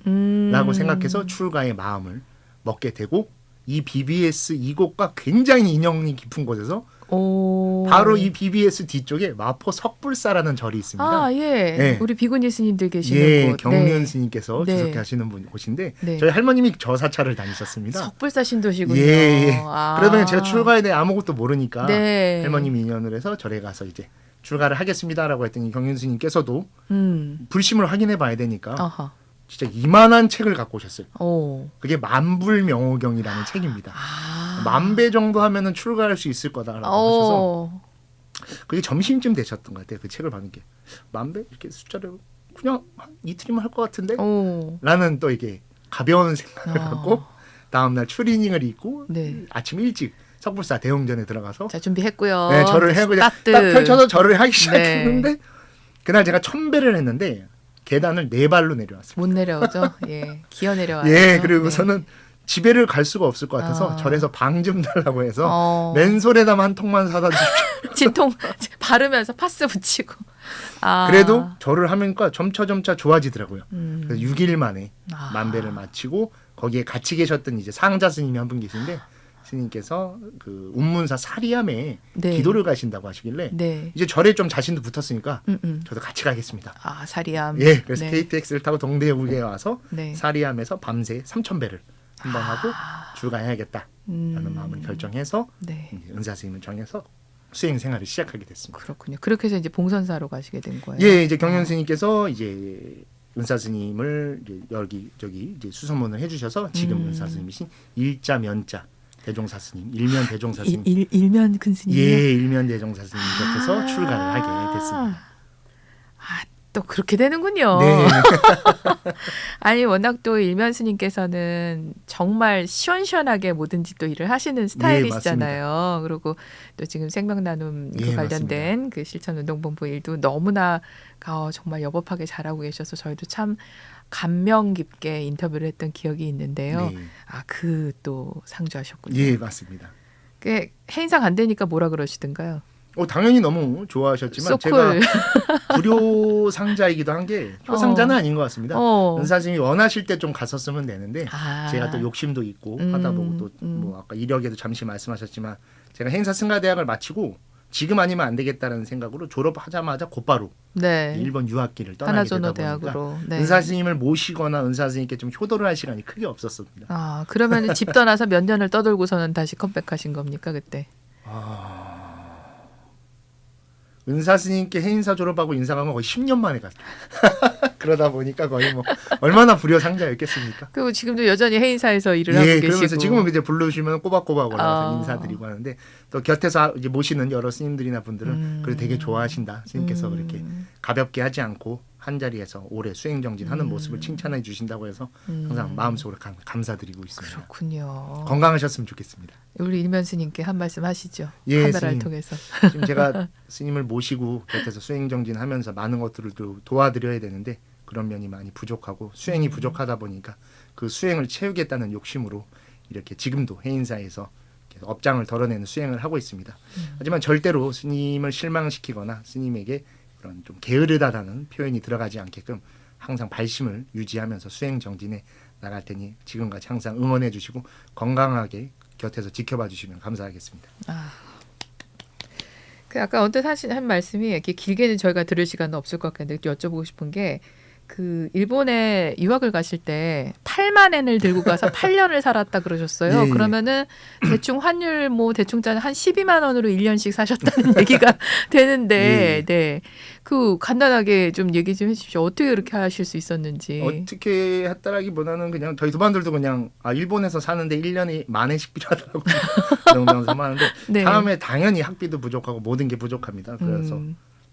라고 생각해서 출가의 마음을 먹게 되고 이 BBS 이곳과 굉장히 인연이 깊은 곳에서 오. 바로 이 BBS 뒤쪽에 마포 석불사라는 절이 있습니다. 아, 예. 네. 우리 비구니 스님들 계시는 예, 곳. 경륜 네. 스님께서 네. 주석하시는 곳인데 네. 저희 할머님이 저 사찰을 다니셨습니다. 석불사 신도시군요. 예. 아. 그러다 보니 제가 출가에 대해 아무것도 모르니까 네. 할머님이 인연을 해서 절에 가서 이제 출가를 하겠습니다라고 했더니 경륜 스님께서도 음. 불심을 확인해 봐야 되니까 아하. 진짜 이만한 책을 갖고 오셨어요. 오. 그게 만불명호경이라는 책입니다. 아. 10,000배 정도 하면은 출가할 수 있을 거다라고 하셔서 오. 그게 점심쯤 되셨던 것 같아요. 그 책을 받는 게 10,000배 이렇게 숫자를 그냥 한 이틀이면 할 것 같은데 오. 라는 또 이게 가벼운 생각을 아. 갖고 다음날 추리닝을 입고 네. 아침 일찍 석불사 대웅전에 들어가서 자, 준비했고요. 네, 절을 해 그냥 스타트. 딱 펼쳐서 절을 하기 네. 시작했는데 그날 제가 1000배를 했는데 계단을 4발로 내려왔습니다. 못 내려오죠. 예. 기어 내려와요. 예, 그리고서는 집에를 갈 수가 없을 것 같아서 아. 절에서 방 좀 달라고 해서 맨솔에다만 한 통만 사다 주십시오. 진통 바르면서 파스 붙이고. 아. 그래도 절을 하니까 점차 좋아지더라고요. 음. 그래서 6일 만에 아. 10,000배를 마치고 거기에 같이 계셨던 이제 상자 스님이 한 분 계신데 스님께서 그 운문사 사리암에 네. 기도를 가신다고 하시길래 네. 이제 절에 좀 자신도 붙었으니까 음. 저도 같이 가겠습니다. 아, 사리암. 예, 그래서 네. KTX를 타고 동대구에 와서 네. 사리암에서 밤새 3,000배를 한번 하고 출가해야겠다라는 음. 마음을 결정해서 네. 이제 은사 스님을 정해서 수행 생활을 시작하게 됐습니다. 그렇군요. 그렇게 해서 이제 봉선사로 가시게 된 거예요. 예, 이제 경륜 스님께서 이제 은사 스님을 이제 여기 저기 이제 수소문을 해주셔서 지금 은사 스님이신 일자 면자 대종사 스님, 일면 대종사 스님, 일면 큰 스님이요? 예, 일면 대종사 스님 곁에서 출가를 하게 됐습니다. 아, 또 그렇게 되는군요. 네, 아니 워낙 또 일면 스님께서는 정말 시원시원하게 뭐든지 또 일을 하시는 스타일이시잖아요. 그리고 또 지금 생명나눔 그 예, 관련된 그 실천운동본부 일도 너무나 정말 여법하게 잘하고 계셔서 저희도 참 감명 깊게 인터뷰를 했던 기억이 있는데요. 네. 아, 그 또 상주하셨군요. 예, 맞습니다. 그 해인상 안 되니까 뭐라 그러시던가요? 당연히 너무 좋아하셨지만 소쿨. 제가 불효 상자이기도 한 게 효상자는 아닌 것 같습니다. 은사 스님이 원하실 때 좀 갔었으면 되는데 아. 제가 또 욕심도 있고 하다 보고 또 뭐 아까 이력에도 잠시 말씀하셨지만 제가 행사 승가대학을 마치고 지금 아니면 안 되겠다는 생각으로 졸업하자마자 곧바로 네. 일본 유학기를 떠나게 하나조노 되다 보니까 대학으로. 네. 은사 스님을 모시거나 은사 스님께 좀 효도를 할 시간이 크게 없었습니다. 아, 그러면 집 떠나서 몇 년을 떠돌고서는 다시 컴백하신 겁니까 그때? 은사 스님께 해인사 졸업하고 인사간 건 거의 10년 만에 갔어요. 그러다 보니까 거의 뭐 얼마나 불효 상자였겠습니까? 그리고 지금도 여전히 해인사에서 일을 하고 계시고. 그러면서 지금은 이제 불러주시면 꼬박꼬박 올라가서 아. 인사드리고 하는데 또 곁에서 이제 모시는 여러 스님들이나 분들은 그래 되게 좋아하신다. 스님께서 그렇게 가볍게 하지 않고 한 자리에서 오래 수행 정진하는 모습을 칭찬해 주신다고 해서 항상 마음속으로 감사드리고 있습니다. 그렇군요. 건강하셨으면 좋겠습니다. 우리 일면 스님께 한 말씀 하시죠. 예, 카메라를 스님. 통해서. 지금 제가 스님을 모시고 곁에서 수행 정진하면서 많은 것들을 또 도와드려야 되는데 그런 면이 많이 부족하고 수행이 부족하다 보니까 그 수행을 채우겠다는 욕심으로 이렇게 지금도 해인사에서 이렇게 업장을 덜어내는 수행을 하고 있습니다. 하지만 절대로 스님을 실망시키거나 스님에게 그런 좀 게으르다라는 표현이 들어가지 않게끔 항상 발심을 유지하면서 수행 정진에 나갈 테니 지금같이 항상 응원해 주시고 건강하게 곁에서 지켜봐 주시면 감사하겠습니다. 그 아까 언뜻 한 말씀이 이렇게 길게는 저희가 들을 시간은 없을 것 같은데 여쭤보고 싶은 게 그 일본에 유학을 가실 때 8만 엔을 들고 가서 8년을 살았다 그러셨어요. 예. 그러면은 대충 환율 뭐 대충 짠 한 12만 원으로 1년씩 사셨다는 얘기가 되는데 예. 네. 그 간단하게 좀 얘기 좀 해주십시오. 어떻게 그렇게 하실 수 있었는지. 어떻게 했다라기보다는 그냥 저희 도반들도 그냥 일본에서 사는데 1년에 만 엔씩 필요하더라고요. 그 정도는 사마는데 네. 다음에 당연히 학비도 부족하고 모든 게 부족합니다. 그래서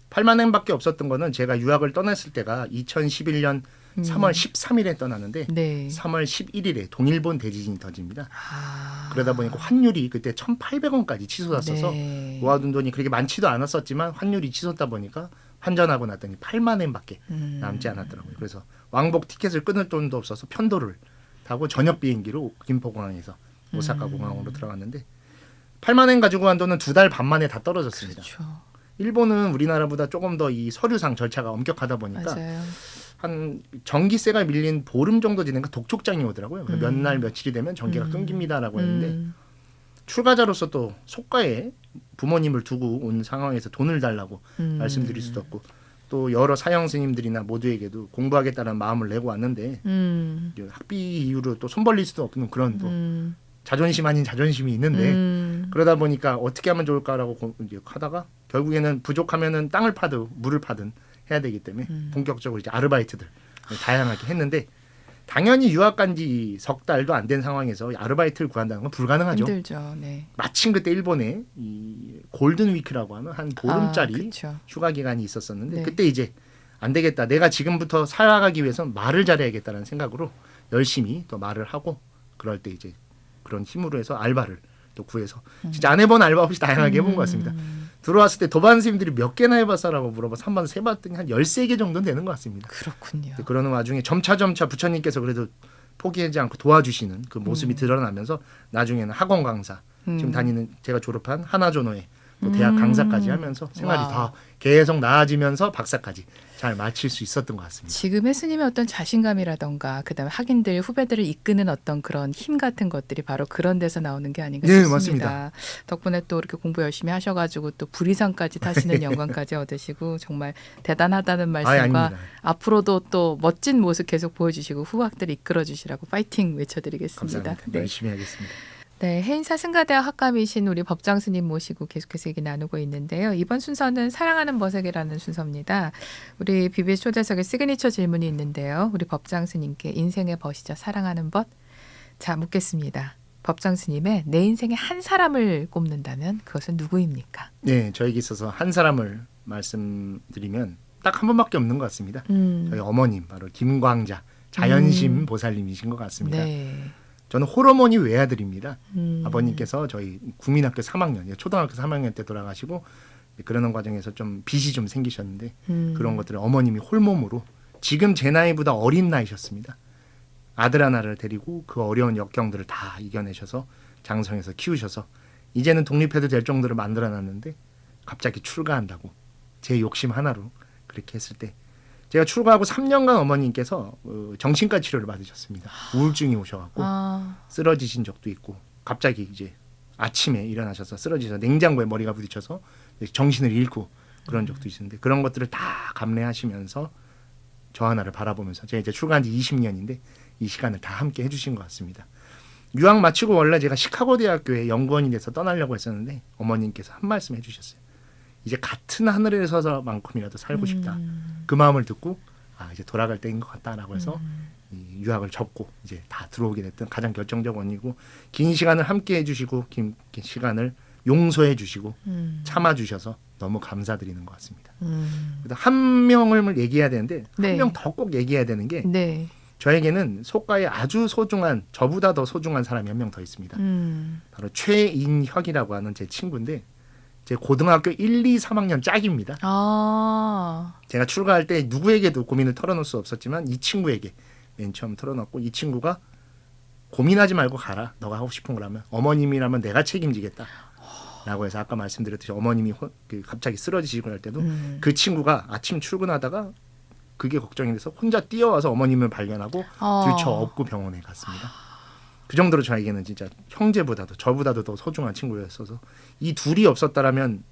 8만 엔밖에 없었던 거는 제가 유학을 떠났을 때가 2011년 3월 13일에 떠났는데 네. 3월 11일에 동일본 대지진이 터집니다. 아. 그러다 보니까 환율이 그때 1,800원까지 치솟았어서 네. 모아둔 돈이 그렇게 많지도 않았었지만 환율이 치솟다 보니까 환전하고 났더니 8만 엔밖에 남지 않았더라고요. 그래서 왕복 티켓을 끊을 돈도 없어서 편도를 타고 저녁 비행기로 김포공항에서 오사카 공항으로 들어갔는데 8만 엔 가지고 간 돈은 2달 반 만에 다 떨어졌습니다. 그렇죠. 일본은 우리나라보다 조금 더 이 서류상 절차가 엄격하다 보니까 맞아요. 한 전기세가 밀린 보름 정도 지나니까 독촉장이 오더라고요. 몇 날 며칠이 되면 전기가 끊깁니다라고 했는데 출가자로서 또 속가에 부모님을 두고 온 상황에서 돈을 달라고 말씀드릴 수도 없고 또 여러 사형 스님들이나 모두에게도 공부하겠다는 마음을 내고 왔는데 이제 학비 이유로 또 손 벌릴 수도 없는 그런 또 자존심 아닌 자존심이 있는데 그러다 보니까 어떻게 하면 좋을까라고 이제 하다가 결국에는 부족하면은 땅을 파든 물을 파든 해야 되기 때문에 본격적으로 이제 아르바이트들 다양하게 했는데 당연히 유학 간지 석 달도 안 된 상황에서 아르바이트를 구한다는 건 불가능하죠. 힘들죠. 네. 마침 그때 일본에 이 골든 위크라고 하는 한 보름짜리 그렇죠. 휴가 기간이 있었었는데 네. 그때 이제 안 되겠다. 내가 지금부터 살아가기 위해선 말을 잘해야겠다는 생각으로 열심히 또 말을 하고 그럴 때 이제 그런 힘으로 해서 알바를 또 구해서 진짜 안 해본 알바 없이 다양하게 해본 것 같습니다. 들어왔을 때 도반 스님들이 몇 개나 해봤어라고 물어봐서 한번 세봤더니 한 13개 정도는 되는 것 같습니다. 그렇군요. 그러는 와중에 점차 부처님께서 그래도 포기하지 않고 도와주시는 그 모습이 드러나면서 나중에는 학원 강사 지금 다니는 제가 졸업한 하나조노에 또 대학 강사까지 하면서 생활이 와. 더 계속 나아지면서 박사까지 잘 마칠 수 있었던 것 같습니다. 지금 혜수님의 어떤 자신감이라던가 그다음에 학인들 후배들을 이끄는 어떤 그런 힘 같은 것들이 바로 그런 데서 나오는 게 아닌가 네, 싶습니다. 맞습니다. 덕분에 또 이렇게 공부 열심히 하셔가지고 또 불이상까지 타시는 영광까지 얻으시고 정말 대단하다는 말씀과 아닙니다. 앞으로도 또 멋진 모습 계속 보여주시고 후학들 이끌어주시라고 파이팅 외쳐드리겠습니다. 감사합니다. 네. 열심히 하겠습니다. 네, 해인사 승가대학 학감이신 우리 법장 스님 모시고 계속해서 얘기 나누고 있는데요. 이번 순서는 사랑하는 버석이라는 순서입니다. 우리 BBS 초대석에 시그니처 질문이 있는데요. 우리 법장 스님께 인생의 벗이자 사랑하는 벗. 자, 묻겠습니다. 법장 스님의 내 인생의 한 사람을 꼽는다면 그것은 누구입니까? 네, 저에게 있어서 한 사람을 말씀드리면 딱 한 분밖에 없는 것 같습니다. 저희 어머님 바로 김광자 자연심 보살님이신 것 같습니다. 네. 저는 홀어머니 외아들입니다. 아버님께서 저희 국민학교 3학년, 초등학교 3학년 때 돌아가시고 그러는 과정에서 좀 빚이 좀 생기셨는데 그런 것들을 어머님이 홀몸으로 지금 제 나이보다 어린 나이셨습니다. 아들 하나를 데리고 그 어려운 역경들을 다 이겨내셔서 장성해서 키우셔서 이제는 독립해도 될 정도로 만들어놨는데 갑자기 출가한다고 제 욕심 하나로 그렇게 했을 때 제가 출가하고 3년간 어머님께서 정신과 치료를 받으셨습니다. 우울증이 오셔갖고 쓰러지신 적도 있고 갑자기 이제 아침에 일어나셔서 쓰러지셔서 냉장고에 머리가 부딪혀서 정신을 잃고 그런 적도 있었는데 그런 것들을 다 감내하시면서 저 하나를 바라보면서 제가 이제 출가한 지 20년인데 이 시간을 다 함께 해주신 것 같습니다. 유학 마치고 원래 제가 시카고 대학교에 연구원이 돼서 떠나려고 했었는데 어머님께서 한 말씀 해주셨어요. 이제 같은 하늘에 서서만큼이라도 살고 싶다. 그 마음을 듣고 이제 돌아갈 때인 것 같다라고 해서 이 유학을 접고 이제 다 들어오게 됐던 가장 결정적 원인이고 긴 시간을 함께 해주시고 긴 시간을 용서해 주시고 참아주셔서 너무 감사드리는 것 같습니다. 한 명을 얘기해야 되는데 네. 한 명 더 꼭 얘기해야 되는 게 네. 저에게는 속가에 아주 소중한 저보다 더 소중한 사람이 한 명 더 있습니다. 바로 최인혁이라고 하는 제 친구인데 제 고등학교 1, 2, 3학년 짝입니다. 제가 출가할 때 누구에게도 고민을 털어놓을 수 없었지만 이 친구에게 맨 처음 털어놓고 이 친구가 고민하지 말고 가라. 너가 하고 싶은 거라면. 어머님이라면 내가 책임지겠다. 라고 해서 아까 말씀드렸듯이 어머님이 갑자기 쓰러지시고 할 때도 그 친구가 아침 출근하다가 그게 걱정이 돼서 혼자 뛰어와서 어머님을 발견하고 들쳐업고 병원에 갔습니다. 그 정도로 저에게는 진짜 형제보다도 저보다도 더 소중한 친구였어서 이 둘이 없었다라면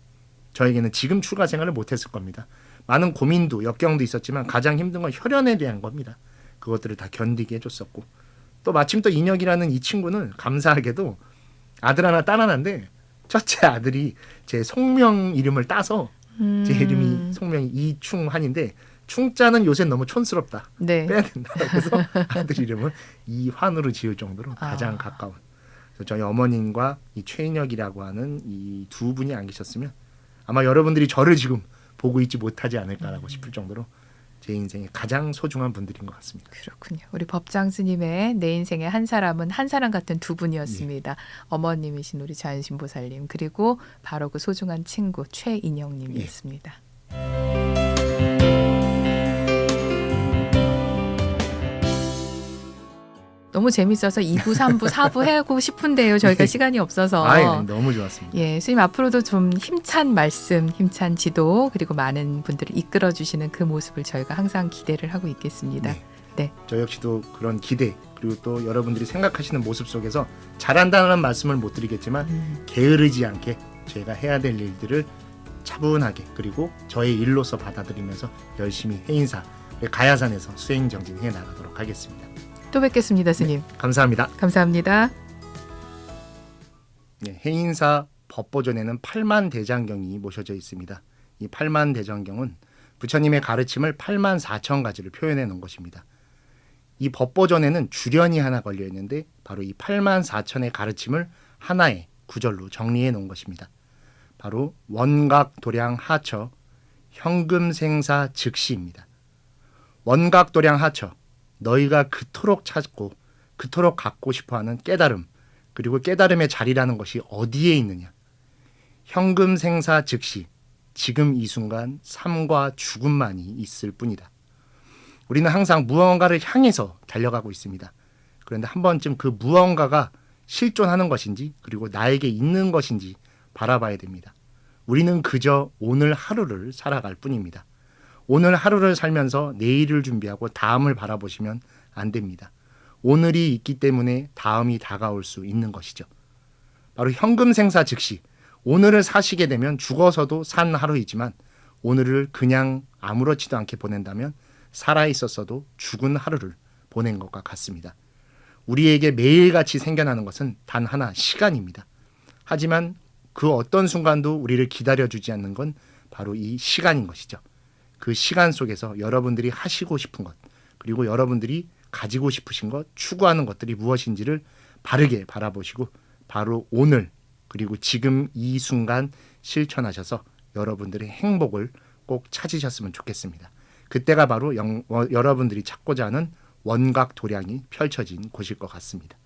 저에게는 지금 출가 생활을 못했을 겁니다. 많은 고민도 역경도 있었지만 가장 힘든 건 혈연에 대한 겁니다. 그것들을 다 견디게 해줬었고 또 마침 또 인혁이라는 이 친구는 감사하게도 아들 하나 딸 하나인데 첫째 아들이 제 송명 이름을 따서 제 이름이 송명이 이충환인데 충자는 요새 너무 촌스럽다. 네. 빼야 된다. 그래서 아들 이름을 이환으로 지을 정도로 가장 가까운. 그래서 저희 어머님과 이 최인혁이라고 하는 이 두 분이 안 계셨으면 아마 여러분들이 저를 지금 보고 있지 못하지 않을까라고 싶을 정도로 제 인생의 가장 소중한 분들인 것 같습니다. 그렇군요. 우리 법장 스님의 내 인생의 한 사람은 한 사람 같은 두 분이었습니다. 예. 어머님이신 우리 자연신보살님 그리고 바로 그 소중한 친구 최인영님이었습니다. 너무 재밌어서 2부, 3부, 4부 하고 싶은데요. 저희가 시간이 없어서. 너무 좋았습니다. 예, 스님 앞으로도 좀 힘찬 말씀, 힘찬 지도 그리고 많은 분들을 이끌어 주시는 그 모습을 저희가 항상 기대를 하고 있겠습니다. 네. 저 역시도 그런 기대 그리고 또 여러분들이 생각하시는 모습 속에서 잘한다는 말씀을 못 드리겠지만 게으르지 않게 제가 해야 될 일들을 차분하게 그리고 저의 일로서 받아들이면서 열심히 해인사 가야산에서 수행정진해 나가도록 하겠습니다. 또 뵙겠습니다, 스님. 감사합니다. 감사합니다. 네, 해인사 법보존에는 8만 대장경이 모셔져 있습니다. 이 8만 대장경은 부처님의 가르침을 8만 4천 가지를 표현해 놓은 것입니다. 이 법보존에는 주련이 하나 걸려 있는데 바로 이 8만 4천의 가르침을 하나의 구절로 정리해 놓은 것입니다. 바로 원각도량 하처 현금생사 즉시입니다. 원각도량 하처 너희가 그토록 찾고 그토록 갖고 싶어하는 깨달음 그리고 깨달음의 자리라는 것이 어디에 있느냐. 현금생사 즉시 지금 이 순간 삶과 죽음만이 있을 뿐이다. 우리는 항상 무언가를 향해서 달려가고 있습니다. 그런데 한 번쯤 그 무언가가 실존하는 것인지 그리고 나에게 있는 것인지 바라봐야 됩니다. 우리는 그저 오늘 하루를 살아갈 뿐입니다. 오늘 하루를 살면서 내일을 준비하고 다음을 바라보시면 안 됩니다. 오늘이 있기 때문에 다음이 다가올 수 있는 것이죠. 바로 현금생사 즉시 오늘을 사시게 되면 죽어서도 산 하루이지만 오늘을 그냥 아무렇지도 않게 보낸다면 살아있었어도 죽은 하루를 보낸 것과 같습니다. 우리에게 매일같이 생겨나는 것은 단 하나 시간입니다. 하지만 그 어떤 순간도 우리를 기다려주지 않는 건 바로 이 시간인 것이죠. 그 시간 속에서 여러분들이 하시고 싶은 것 그리고 여러분들이 가지고 싶으신 것 추구하는 것들이 무엇인지를 바르게 바라보시고 바로 오늘 그리고 지금 이 순간 실천하셔서 여러분들의 행복을 꼭 찾으셨으면 좋겠습니다. 그때가 바로 여러분들이 찾고자 하는 원각 도량이 펼쳐진 곳일 것 같습니다.